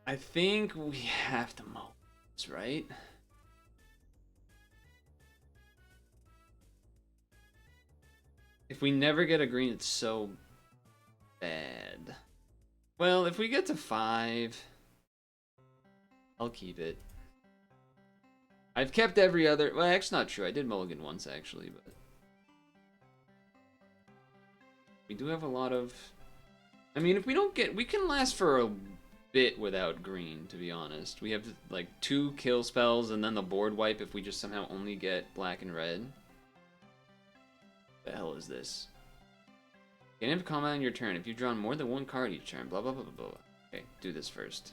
I think we have to mow this, right? If we never get a green, it's so bad. Well, if we get to 5, I'll keep it. I've kept every other... Well, actually not true. I did mulligan once, actually, but... We do have a lot of... I mean, if we don't get... We can last for a bit without green, to be honest. We have, like, 2 kill spells and then the board wipe if we just somehow only get black and red. The hell is this? Gain a combat on your turn if you've drawn more than 1 card each turn. Blah, blah, blah, blah, blah. Okay, do this first.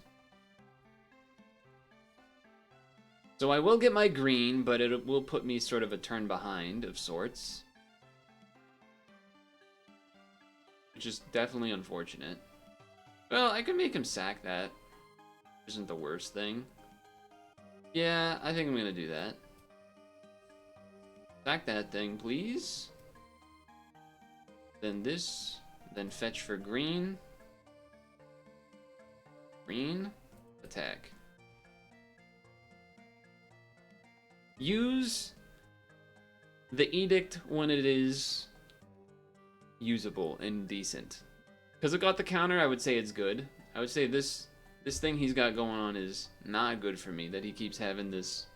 So I will get my green, but it will put me sort of a turn behind of sorts. Which is definitely unfortunate. Well, I could make him sack that. Isn't the worst thing. Yeah, I think I'm gonna do that. Sack that thing, please. Then this. Then fetch for green. Green. Attack. Use the edict when it is usable and decent. Because it got the counter, I would say it's good. I would say this thing he's got going on is not good for me, that he keeps having this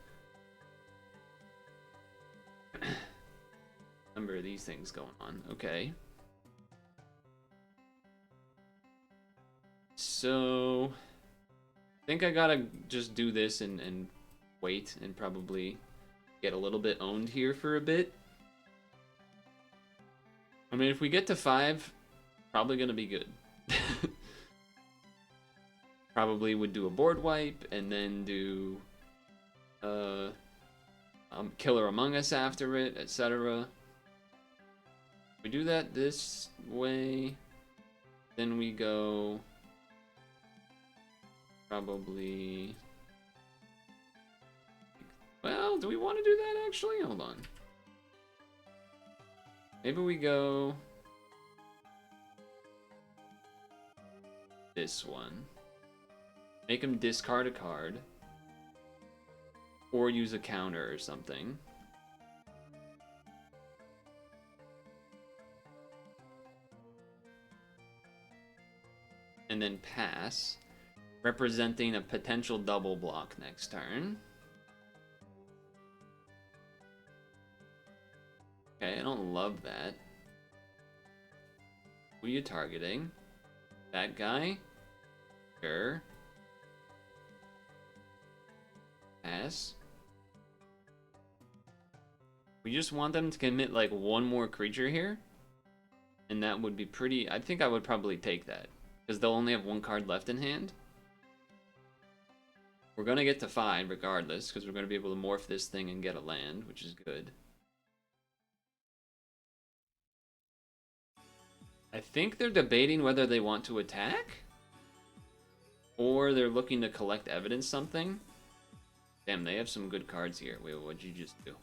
number of these things going on. Okay. So I think I gotta just do this and wait and probably get a little bit owned here for a bit. I mean, if we get to 5, probably gonna be good. Probably would do a board wipe and then do Killer Among Us after it, etc. We do that this way, then we go probably... Well, do we want to do that actually? Hold on. Maybe we go this one. Make him discard a card. Or use a counter or something. And then pass, representing a potential double block next turn. Okay, I don't love that. Who are you targeting? That guy? Sure. Pass. We just want them to commit like one more creature here. And that would be pretty... I think I would probably take that. Because they'll only have one card left in hand. We're going to get to 5 regardless. Because we're going to be able to morph this thing and get a land. Which is good. I think they're debating whether they want to attack. Or they're looking to collect evidence something. Damn, they have some good cards here. Wait, what'd you just do?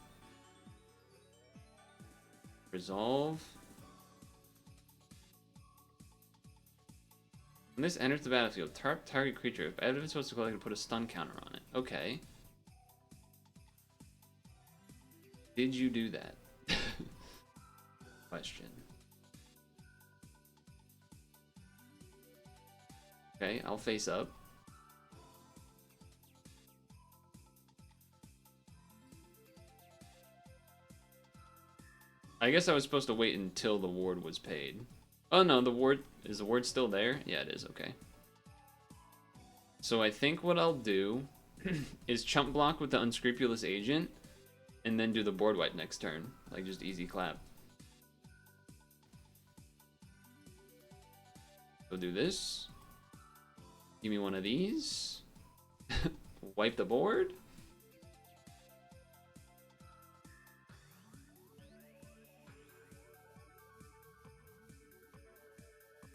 Resolve. When this enters the battlefield, target creature. If evidence was to collect, put a stun counter on it. Okay. Did you do that? Question. Okay, I'll face up. I guess I was supposed to wait until the ward was paid. Oh no, the ward... Is the ward still there? Yeah, it is, okay. So I think what I'll do is chump block with the Unscrupulous Agent, and then do the board wipe next turn. Like, just easy clap. So do this. Give me one of these. Wipe the board.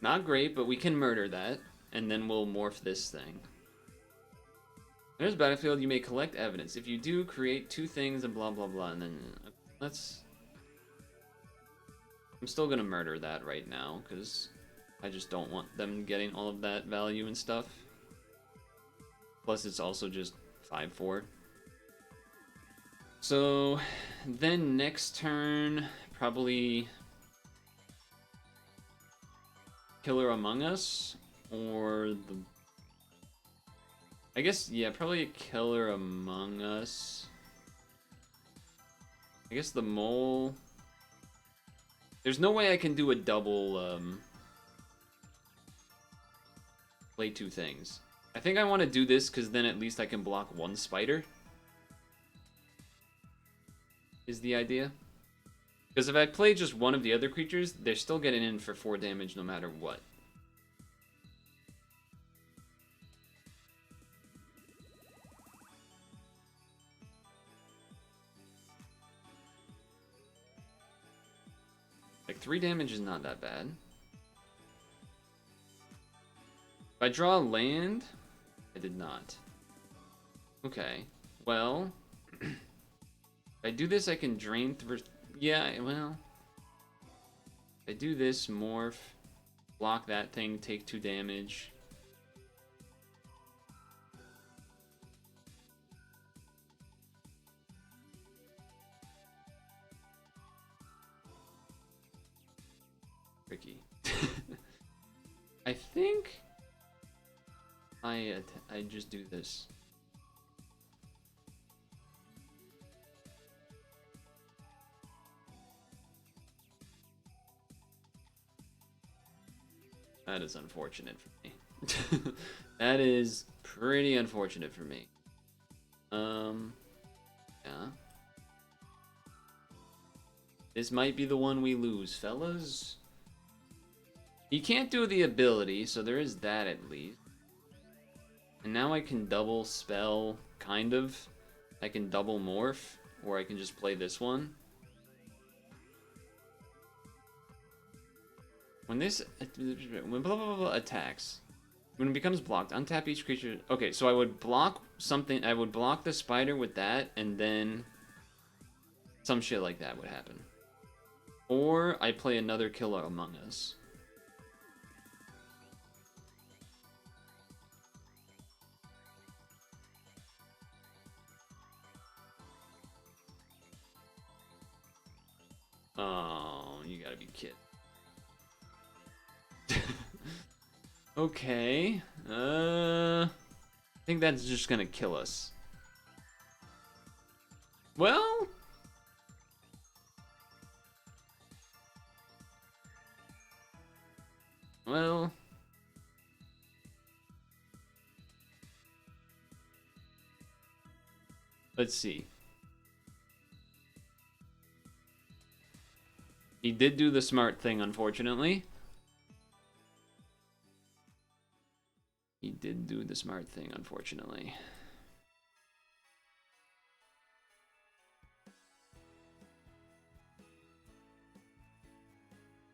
Not great, but we can murder that, and then we'll morph this thing. There's battlefield, you may collect evidence. If you do, create 2 things and blah blah blah, and then let's... I'm still gonna murder that right now, because I just don't want them getting all of that value and stuff. Plus it's also just 5/4. So then next turn, probably Killer Among Us, or the... I guess, yeah, probably a Killer Among Us. I guess the Mole... There's no way I can do a double, play 2 things. I think I want to do this because then at least I can block 1 spider. Is the idea. Because if I play just one of the other creatures, they're still getting in for 4 damage no matter what. Like, 3 damage is not that bad. If I draw a land, I did not. Okay, well, if I do this, I can drain through... Yeah, well, if I do this, morph, block that thing, take 2 damage. Tricky. I think I just do this. That is unfortunate for me. That is pretty unfortunate for me. Yeah. This might be the one we lose, fellas. He can't do the ability, so there is that at least. And now I can double spell, kind of. I can double morph, or I can just play this one. When this, when blah blah blah attacks, when it becomes blocked, untap each creature. Okay, so I would block something. I would block the spider with that, and then some shit like that would happen. Or I play another Killer Among Us. Oh, you gotta be kidding. Okay. I think that's just gonna kill us. Well, Well, let's see. He did do the smart thing, unfortunately. He did do the smart thing, unfortunately.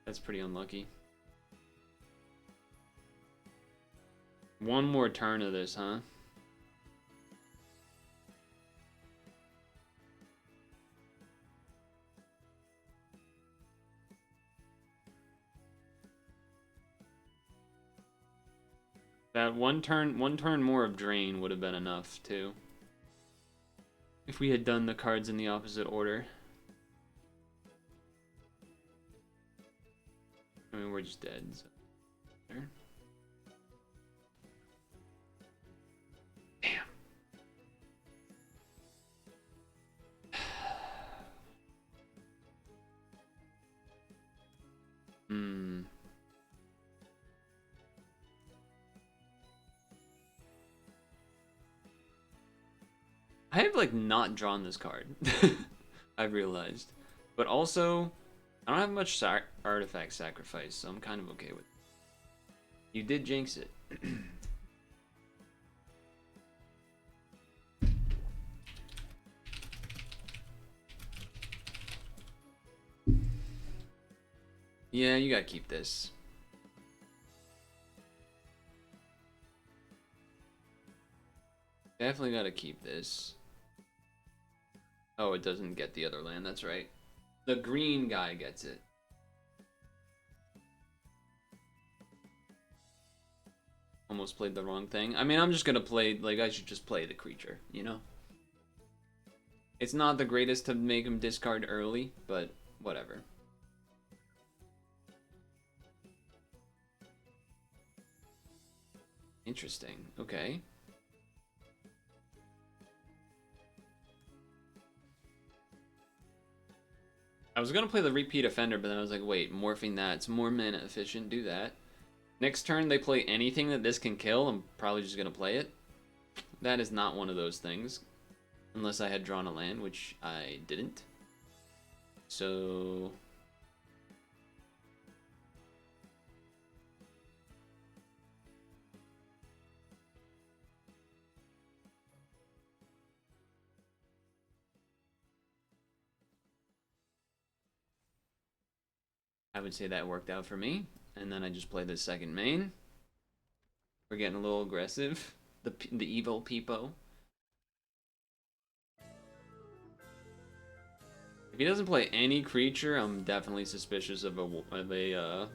That's pretty unlucky. One more turn of this, huh? That one turn more of drain would have been enough too. If we had done the cards in the opposite order. I mean, we're just dead. So. Damn. Hmm. I have like not drawn this card. I've realized, but also I don't have much artifact sacrifice, so I'm kind of okay with it. You did jinx it. Yeah, you gotta keep this. Definitely gotta keep this. Oh, it doesn't get the other land, that's right. The green guy gets it. Almost played the wrong thing. I mean, I'm just gonna play, like, I should just play the creature, you know? It's not the greatest to make him discard early, but whatever. Interesting, okay. I was gonna play the repeat offender, but then I was like, wait, morphing that's more mana efficient, do that. Next turn they play anything that this can kill, I'm probably just gonna play it. That is not one of those things. Unless I had drawn a land, which I didn't. So... I would say that worked out for me. And then I just played the second main. We're getting a little aggressive. The evil peepo. If he doesn't play any creature, I'm definitely suspicious of a okay,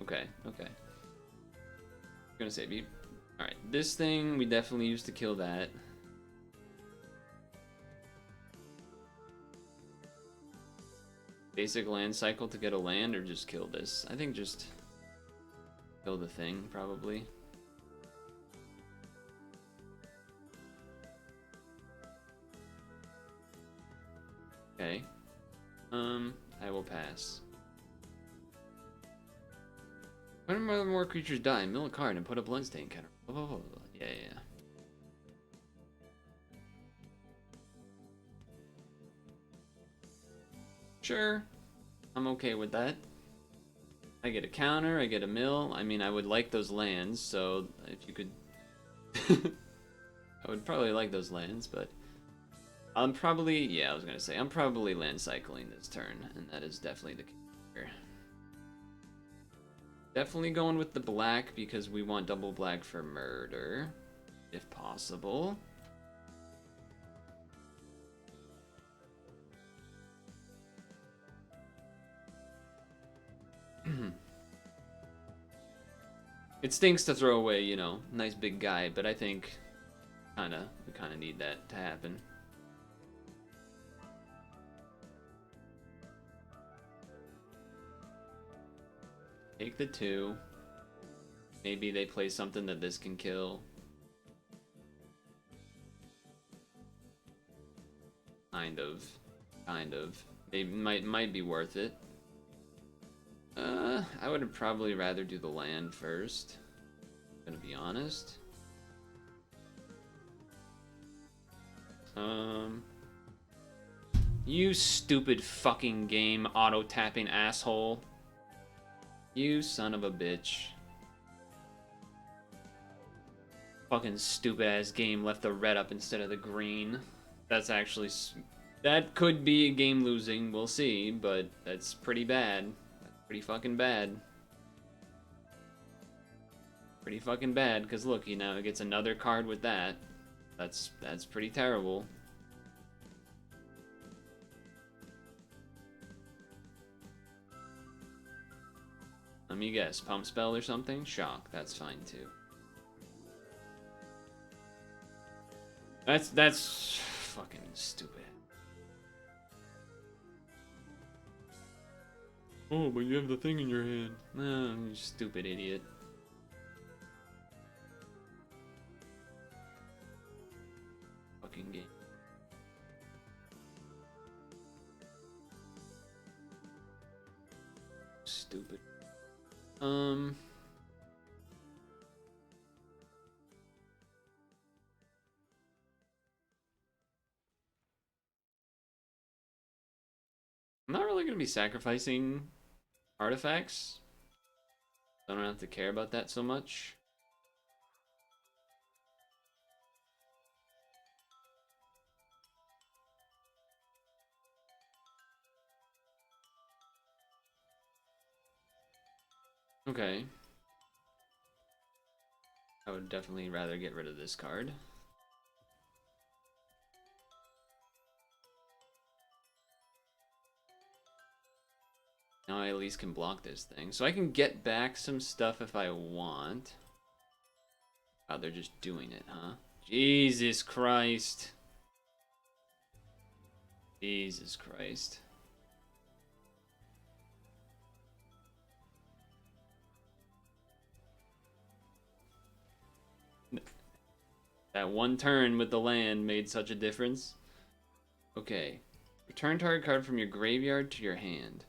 okay. I'm gonna say, alright, this thing we definitely used to kill that. Basic land cycle to get a land, or just kill this? I think just kill the thing, probably. Okay. I will pass. When more creatures die, mill a card and put a bloodstain counter. Yeah, yeah. Sure. I'm okay with that. I get a counter, I get a mill. I mean, I would like those lands, so if you could... I would probably like those lands, but... I'm probably... Yeah, I was gonna say, I'm probably land cycling this turn, and that is definitely the case here. Definitely going with the black, because we want double black for murder, if possible. It stinks to throw away, you know, nice big guy, but I think we kinda need that to happen. Take the 2. Maybe they play something that this can kill. Kind of. Maybe might be worth it. I would probably rather do the land first. I'm gonna be honest. You stupid fucking game, auto-tapping asshole. You son of a bitch. Fucking stupid-ass game left the red up instead of the green. That's actually... That could be a game losing, we'll see, but that's pretty bad. That's pretty fucking bad. Pretty fucking bad, because look, you know, it gets another card with that. That's pretty terrible. Let me guess, pump spell or something? Shock, that's fine too. That's fucking stupid. Oh, but you have the thing in your hand. No, you stupid idiot. Fucking game. Stupid. I'm not really going to be sacrificing artifacts. I don't have to care about that so much. Okay. I would definitely rather get rid of this card. Now I at least can block this thing. So I can get back some stuff if I want. Oh, they're just doing it, huh? Jesus Christ. Jesus Christ. That one turn with the land made such a difference. Okay. Return target card from your graveyard to your hand.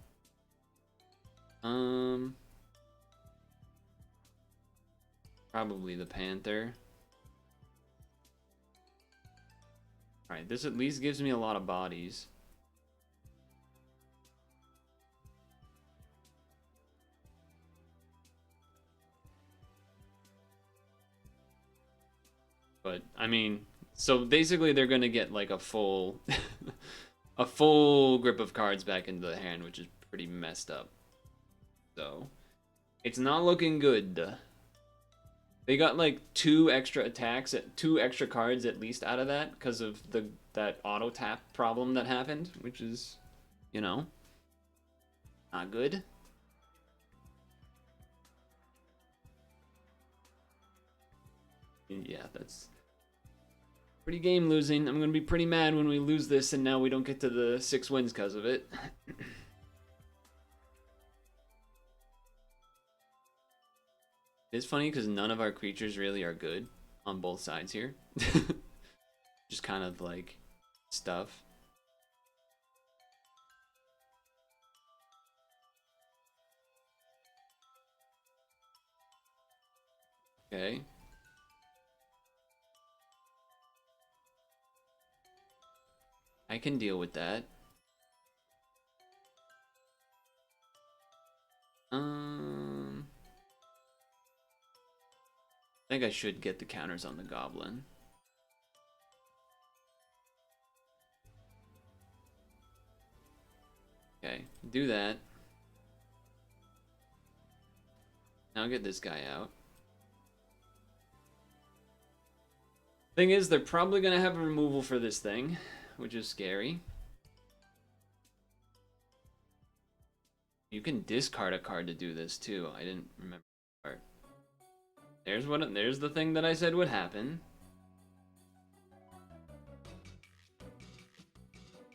Probably the Panther. Alright, this at least gives me a lot of bodies. But, I mean, so basically they're gonna get like a full... a full grip of cards back into the hand, which is pretty messed up. So, it's not looking good. They got like 2 extra attacks, 2 extra cards at least out of that because of that auto tap problem that happened, which is, you know, not good. Yeah, that's pretty game losing. I'm gonna be pretty mad when we lose this and now we don't get to the 6 wins because of it. It's funny because none of our creatures really are good on both sides here. Just kind of like stuff. Okay. I can deal with that. I think I should get the counters on the goblin. Okay, do that. Now get this guy out. Thing is, they're probably gonna have a removal for this thing, which is scary. You can discard a card to do this too. I didn't remember that part. There's the thing that I said would happen.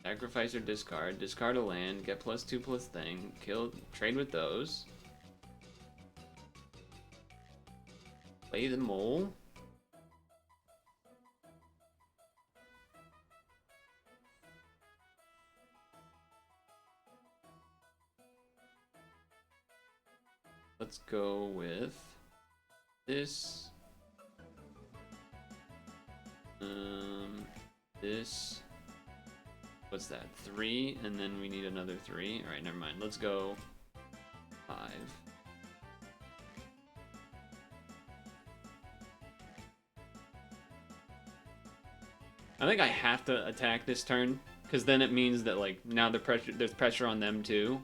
Sacrifice or discard. Discard a land, get +2 thing, kill, trade with those. Play the mole. let's go with this. This. What's that? 3, and then we need another 3. Alright, never mind. Let's go 5. I think I have to attack this turn, because then it means that like now there's pressure on them too.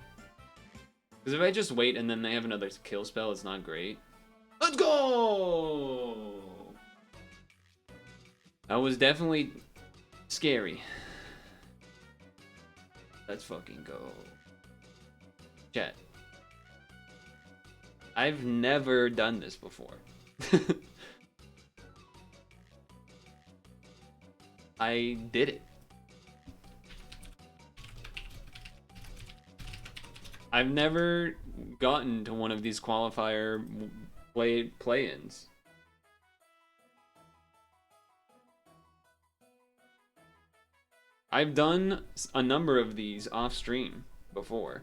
Because if I just wait and then they have another kill spell, it's not great. Let's go! That was definitely scary. Let's fucking go. Chat. I've never done this before. I did it. I've never gotten to one of these qualifier play-ins. I've done a number of these off stream before.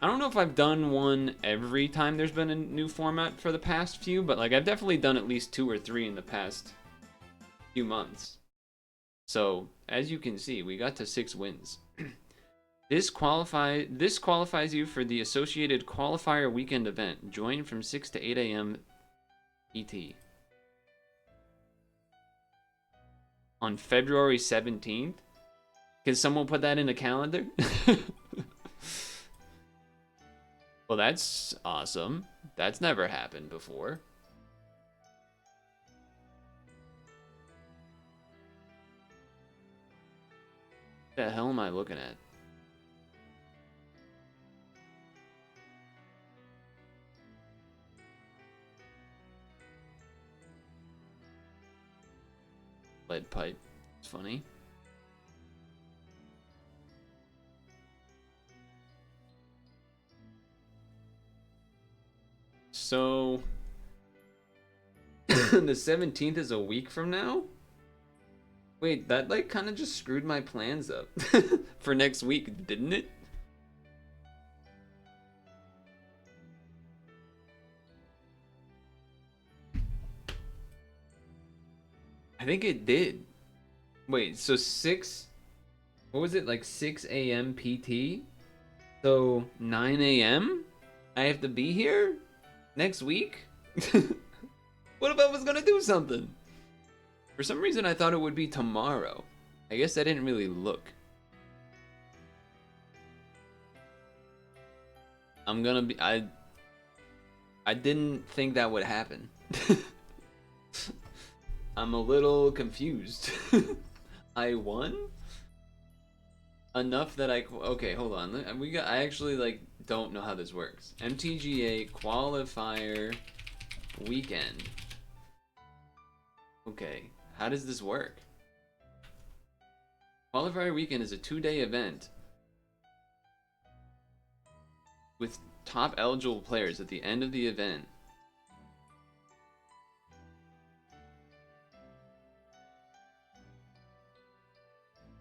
I don't know if I've done one every time there's been a new format for the past few, but like I've definitely done at least 2 or 3 in the past few months. So as you can see, we got to 6 wins. This qualifies you for the associated qualifier weekend event. Join from 6 to 8 a.m. ET. On February 17th? Can someone put that in the calendar? Well, that's awesome. That's never happened before. What the hell am I looking at? Lead pipe. It's funny. So the 17th is a week from now? Wait, that like kind of just screwed my plans up for next week, didn't it? I think it did. Wait, so 6, what was it, like 6 a.m. PT? So 9 a.m.? I have to be here next week? What if I was gonna do something? For some reason I thought it would be tomorrow. I guess I didn't really look. I'm gonna be, I didn't think that would happen. I'm a little confused. I won? Enough that okay, hold on. I actually like don't know how this works. MTGA qualifier weekend. Okay, how does this work? Qualifier weekend is a 2-day event with top eligible players at the end of the event.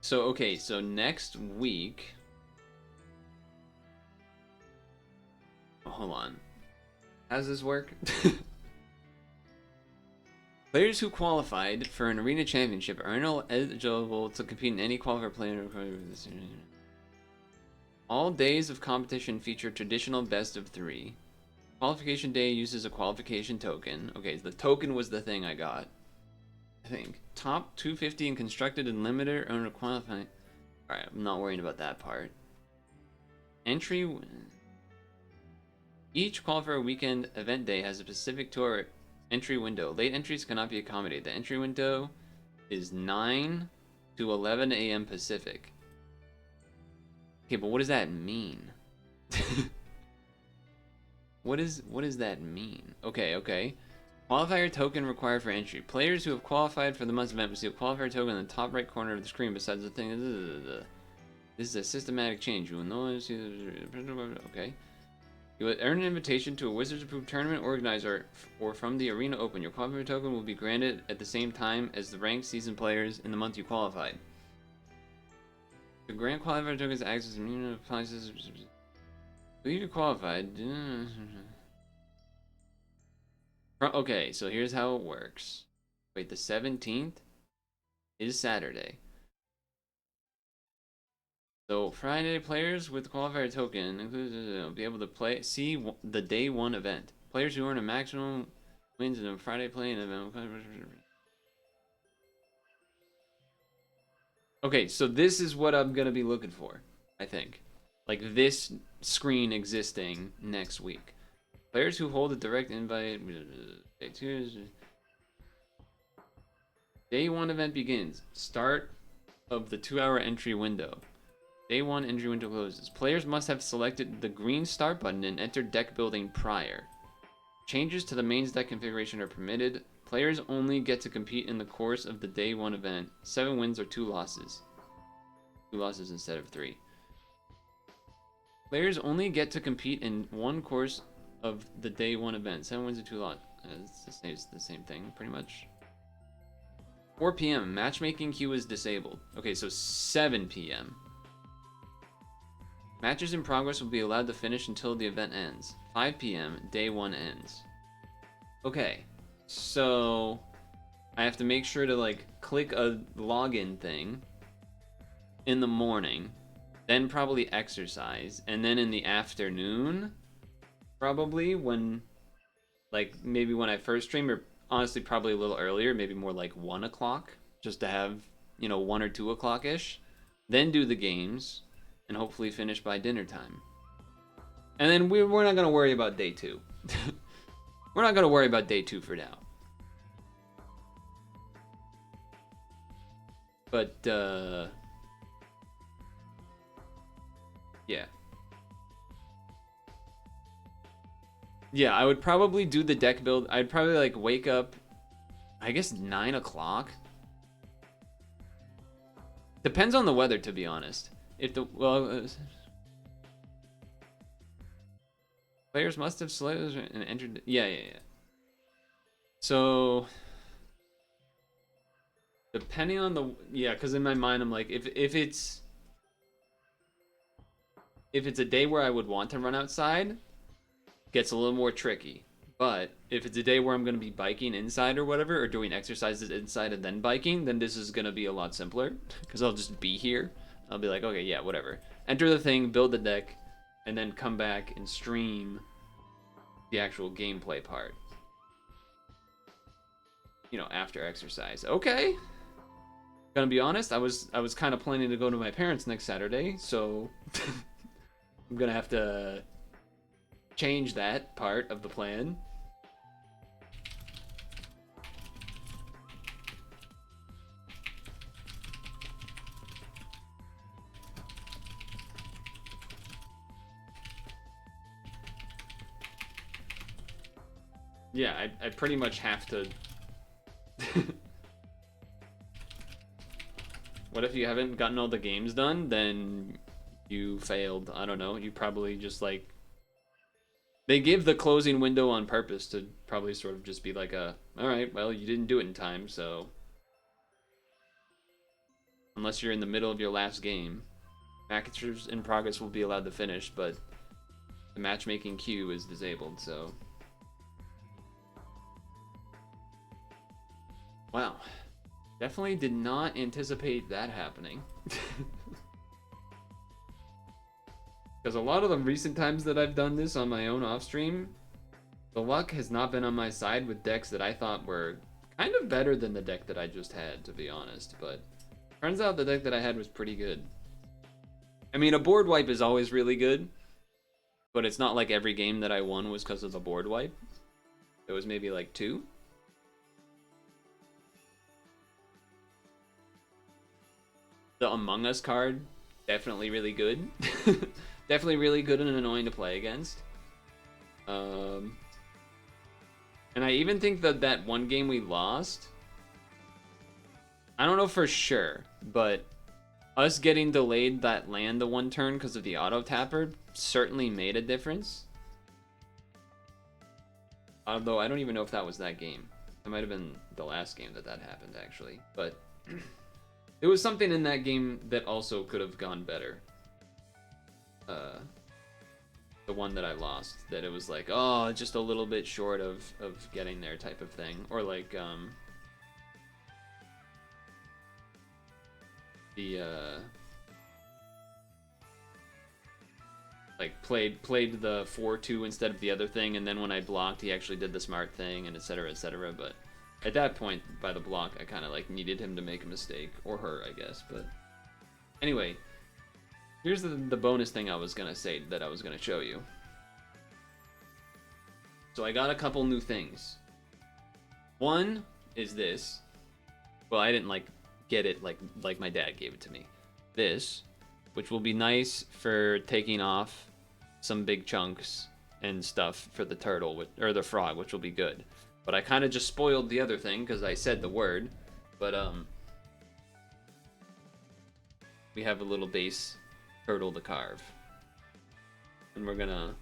So, okay, so next week... Oh, hold on. How does this work? Players who qualified for an arena championship are now eligible to compete in any qualifier player. All days of competition feature traditional best of 3. Qualification day uses a qualification token. Okay, so the token was the thing I got. I think. Top 250 in constructed and limited or qualifying. Alright, I'm not worried about that part. Entry. Each qualifier weekend event day has a specific tour entry window. Late entries cannot be accommodated. The entry window is 9 to 11 a.m. Pacific. Okay, but what does that mean? What does that mean? Okay. Qualifier token required for entry. Players who have qualified for the month's event receive a qualifier token in the top right corner of the screen besides the thing. This is a systematic change. You will know. Okay. You will earn an invitation to a Wizards approved tournament organizer or from the Arena Open. Your qualifier token will be granted at the same time as the ranked season players in the month you qualified. To grant qualifier tokens access to You qualified. Okay, so here's how it works. Wait, the 17th is Saturday. So Friday players with qualifier token will be able to see the day one event. Players who earn a maximum wins in a Friday playing event. Okay, so this is what I'm gonna be looking for, I think. Like this screen existing next week. Players who hold a direct invite. Day one event begins. Start of the 2-hour entry window. Day one entry window closes. Players must have selected the green start button and entered deck building prior. Changes to the mains deck configuration are permitted. Players only get to compete in the course of the day one event. 7 wins or 2 losses. 2 losses instead of 3. Players only get to compete in one course of the day one event. 7 wins or 2 losses. It's the same thing, pretty much. 4 p.m. Matchmaking queue is disabled. Okay, so 7 p.m. Matches in progress will be allowed to finish until the event ends. 5 p.m. Day 1 ends. Okay, so I have to make sure to like click a login thing in the morning, then probably exercise, and then in the afternoon, probably when, like maybe when I first stream, or honestly probably a little earlier, maybe more like 1 o'clock, just to have, 1 or 2 o'clock-ish, then do the games, and hopefully finish by dinner time. And then we're not going to worry about day 2. We're not going to worry about day 2 for now. But, yeah. Yeah, I would probably do the deck build. I'd probably, like, wake up, I guess, 9 o'clock. Depends on the weather, to be honest. If the, well... Players must have selected and entered... Yeah. So... Depending on the... Yeah, because in my mind, I'm like, if it's... If it's a day where I would want to run outside, gets a little more tricky. But if it's a day where I'm going to be biking inside or whatever, or doing exercises inside and then biking, then this is going to be a lot simpler. Because I'll just be here. I'll be like, okay, yeah, whatever. Enter the thing, build the deck, and then come back and stream the actual gameplay part. After exercise. Okay. Gonna be honest, I was kind of planning to go to my parents next Saturday, so I'm gonna have to change that part of the plan. Yeah, I pretty much have to. What if you haven't gotten all the games done? Then you failed. I don't know. You probably just like... They give the closing window on purpose to probably sort of just be like alright, well, you didn't do it in time, so... Unless you're in the middle of your last game. Matches in progress will be allowed to finish, but the matchmaking queue is disabled, so... Wow. Definitely did not anticipate that happening. Because a lot of the recent times that I've done this on my own off stream, the luck has not been on my side with decks that I thought were kind of better than the deck that I just had, to be honest. But turns out the deck that I had was pretty good. I mean, a board wipe is always really good, but it's not like every game that I won was because of the board wipe. It was maybe like 2. The Among Us card, definitely really good. Definitely really good and annoying to play against. And I even think that one game we lost, I don't know for sure, but us getting delayed that land the one turn because of the auto tapper certainly made a difference. Although I don't even know if that was that game. It might have been the last game that happened, actually. But there was something in that game that also could have gone better. The one that I lost, that it was like, oh, just a little bit short of getting there type of thing. Or like, like played the 4-2 instead of the other thing, and then when I blocked, he actually did the smart thing, and etc. etc. But at that point, by the block, I kind of like needed him to make a mistake, or her, I guess. But anyway, here's the bonus thing I was gonna say that I was gonna show you. So I got a couple new things. One is this. Well, I didn't like get it like my dad gave it to me. This, which will be nice for taking off some big chunks and stuff for the turtle or the frog, which will be good. But I kind of just spoiled the other thing because I said the word. But we have a little base turtle to carve, and we're gonna.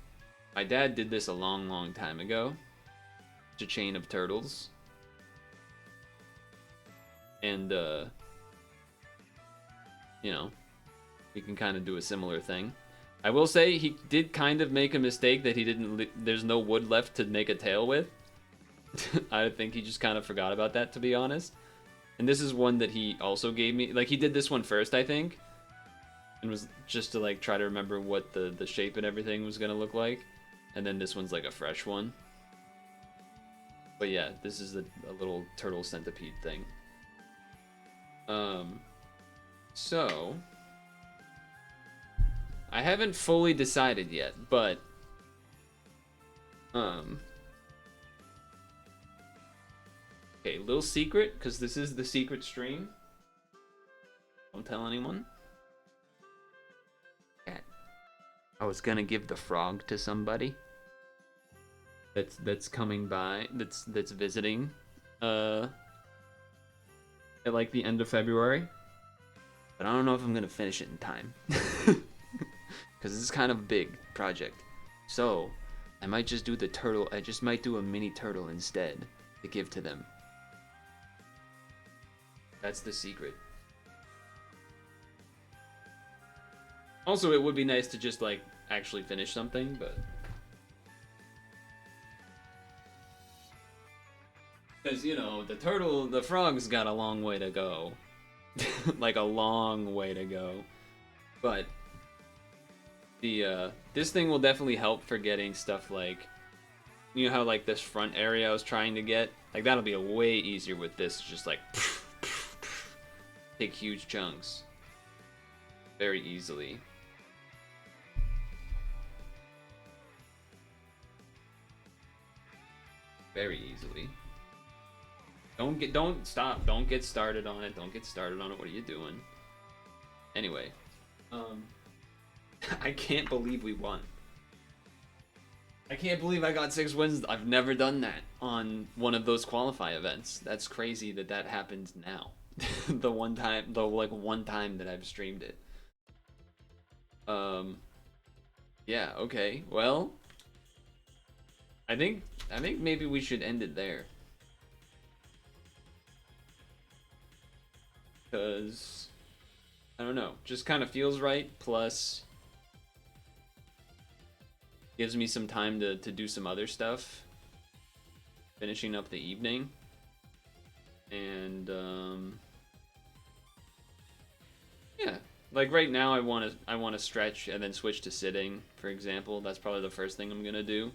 My dad did this a long time ago. It's a chain of turtles. And, you know, we can kind of do a similar thing. I will say he did kind of make a mistake that he didn't... There's no wood left to make a tail with. I think he just kind of forgot about that, to be honest. And this is one that he also gave me. Like, he did this one first, I think. And was just to, like, try to remember what the shape and everything was going to look like. And then this one's like a fresh one. But yeah, this is a little turtle centipede thing. So I haven't fully decided yet, but okay, little secret, because this is the secret stream. Don't tell anyone. I was gonna give the frog to somebody that's coming by, that's visiting at like the end of February. But I don't know if I'm gonna finish it in time. Because this is kind of a big project. So I might just do the turtle. I just might do a mini turtle instead to give to them. That's the secret. Also, it would be nice to just like actually finish something, but because you know the frog's got a long way to go. Like a long way to go. But the this thing will definitely help for getting stuff like, you know how like this front area I was trying to get, like that'll be a way easier with this. Just like take huge chunks very easily. Very easily. Don't get started on it. Don't get started on it. What are you doing? Anyway, I can't believe we won. I can't believe I got 6 wins. I've never done that on one of those qualify events. That's crazy that happened now. the one time that I've streamed it. Yeah, okay. Well, I think maybe we should end it there. Because I don't know, just kind of feels right, plus gives me some time to do some other stuff, finishing up the evening. And yeah, like right now I want to stretch and then switch to sitting, for example. That's probably the first thing I'm gonna do.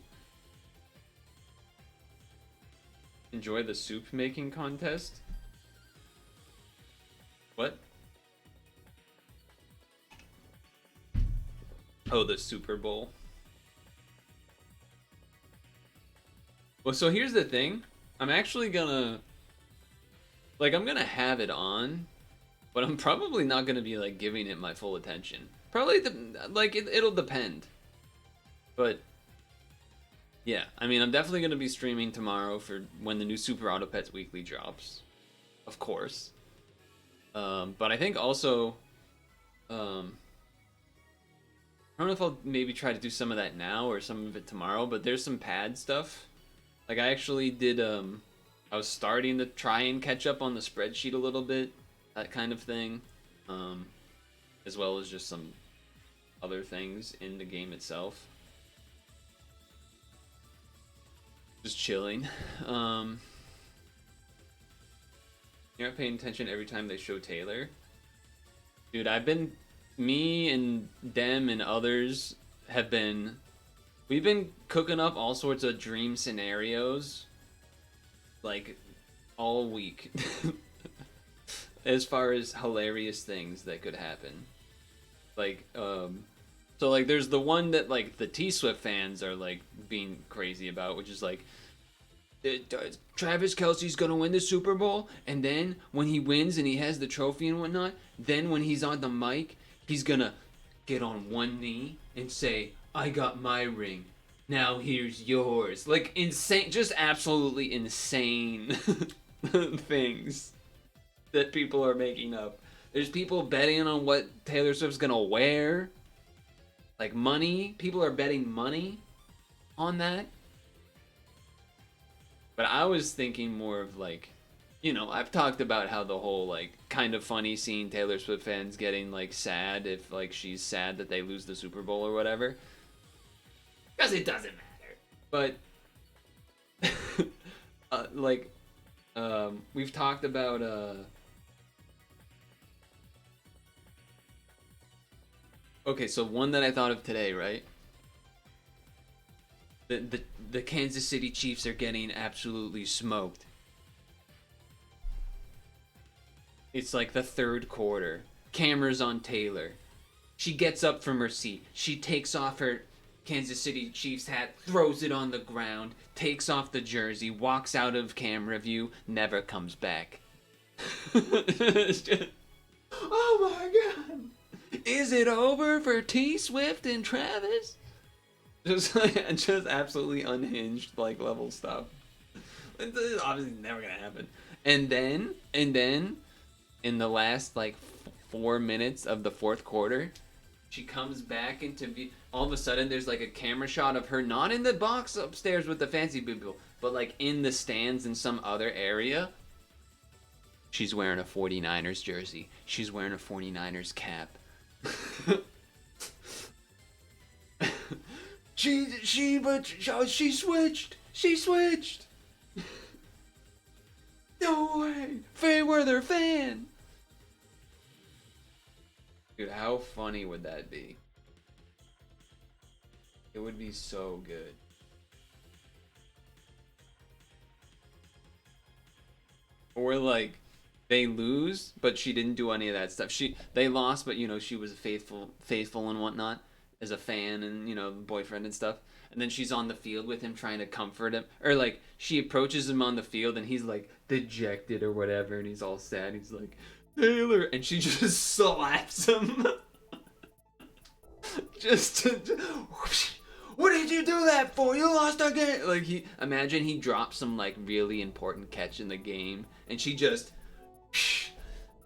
Enjoy the soup making contest. What? Oh, the Super Bowl. Well, so here's the thing. I'm actually gonna... Like, I'm gonna have it on, but I'm probably not gonna be, like, giving it my full attention. Probably, it'll depend. But, yeah. I mean, I'm definitely gonna be streaming tomorrow for when the new Super Auto Pets Weekly drops. Of course. But I think also, I don't know if I'll maybe try to do some of that now or some of it tomorrow, but there's some pad stuff. Like I actually did, I was starting to try and catch up on the spreadsheet a little bit, that kind of thing. As well as just some other things in the game itself. Just chilling. You're not paying attention every time they show Taylor. Dude, me and them and others we've been cooking up all sorts of dream scenarios, like, all week. As far as hilarious things that could happen. Like, so, like, there's the one that, like, the T-Swift fans are, like, being crazy about, which is, like, Travis Kelce's gonna win the Super Bowl, and then when he wins and he has the trophy and whatnot, then when he's on the mic, he's gonna get on one knee and say, I got my ring. Now here's yours. Like, insane, just absolutely insane things that people are making up. There's people betting on what Taylor Swift's gonna wear. Like, money. People are betting money on that. But I was thinking more of, like, you know, I've talked about how the whole, like, kind of funny seeing Taylor Swift fans getting, like, sad if, like, she's sad that they lose the Super Bowl or whatever. Because it doesn't matter. But, we've talked about, okay, so one that I thought of today, right? The Kansas City Chiefs are getting absolutely smoked. It's like the third quarter. Cameras on Taylor. She gets up from her seat. She takes off her Kansas City Chiefs hat, throws it on the ground, takes off the jersey, walks out of camera view, never comes back. It's just, oh my god. Is it over for T Swift and Travis? Just absolutely unhinged, like, level stuff. It's obviously never gonna happen. And then, in the last, like, 4 minutes of the fourth quarter, she comes back into view. All of a sudden, there's, like, a camera shot of her, not in the box upstairs with the fancy people, but, like, in the stands in some other area. She's wearing a 49ers jersey. She's wearing a 49ers cap. She switched. She switched. No way. Fairweather fan. Dude, how funny would that be? It would be so good. Or, like, they lose, but she didn't do any of that stuff. They lost, but, you know, she was faithful and whatnot as a fan and, you know, boyfriend and stuff. And then she's on the field with him trying to comfort him. Or, like, she approaches him on the field and he's, like, dejected or whatever. And he's all sad. He's like, Taylor. And she just slaps him. What did you do that for? You lost our game. Like, imagine he drops some, like, really important catch in the game. And she just,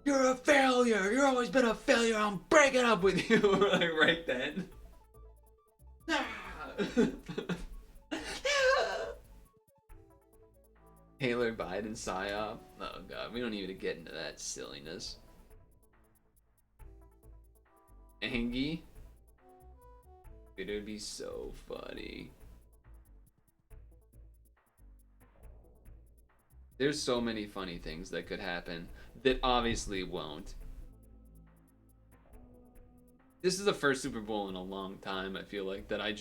you're a failure. You've always been a failure. I'm breaking up with you. Like, right then. Taylor Biden psyop. Oh god, we don't even get into that silliness. Angie? Dude, it would be so funny. There's so many funny things that could happen that obviously won't. This is the first Super Bowl in a long time, I feel like, that I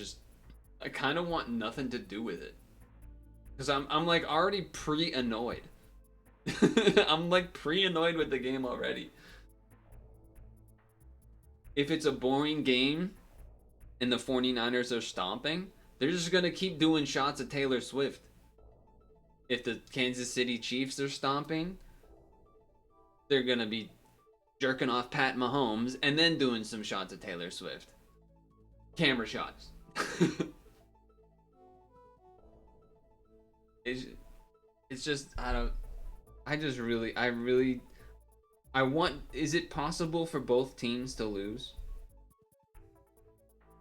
kind of want nothing to do with it. Because I'm like already pre-annoyed. I'm like pre-annoyed with the game already. If it's a boring game and the 49ers are stomping, they're just going to keep doing shots at Taylor Swift. If the Kansas City Chiefs are stomping, they're going to be jerking off Pat Mahomes and then doing some shots at Taylor Swift. Camera shots. It's just, is it possible for both teams to lose?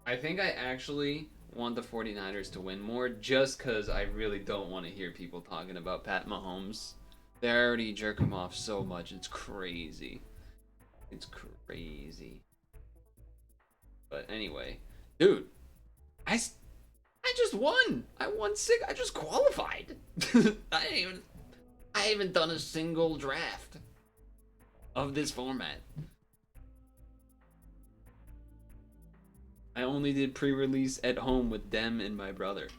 I think I actually want the 49ers to win more just because I really don't want to hear people talking about Pat Mahomes. They already jerk him off so much. It's crazy. It's crazy. But anyway, dude, I I just won. I won six. I just qualified. I haven't done a single draft of this format. I only did pre-release at home with Dem and my brother.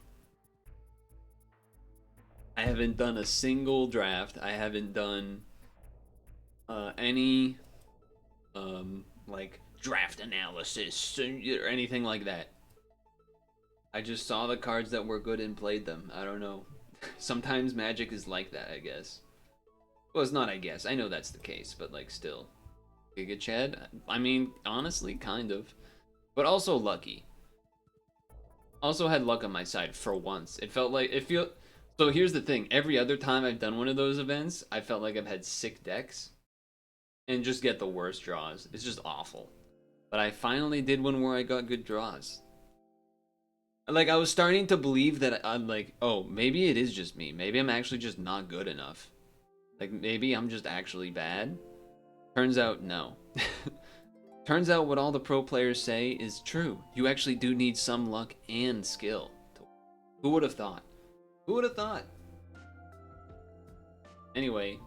I haven't done a single draft. I haven't done any like draft analysis or anything like that. I just saw the cards that were good and played them. I don't know. Sometimes Magic is like that, I guess. Well, it's not, I guess. I know that's the case, but like still. Giga Chad? I mean, honestly, kind of. But also lucky. Also had luck on my side for once. It felt like so here's the thing. Every other time I've done one of those events, I felt like I've had sick decks and just get the worst draws. It's just awful. But I finally did one where I got good draws. Like, I was starting to believe that I'm like, oh, maybe it is just me. Maybe I'm actually just not good enough. Like, maybe I'm just actually bad. Turns out, no. Turns out what all the pro players say is true. You actually do need some luck and skill. Who would have thought? Who would have thought? Anyway,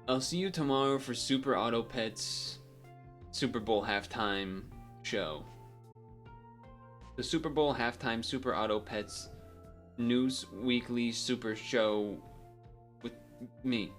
I'll see you tomorrow for Super Auto Pets Super Bowl halftime show. The Super Bowl halftime Super Auto Pets News Weekly Super Show with me.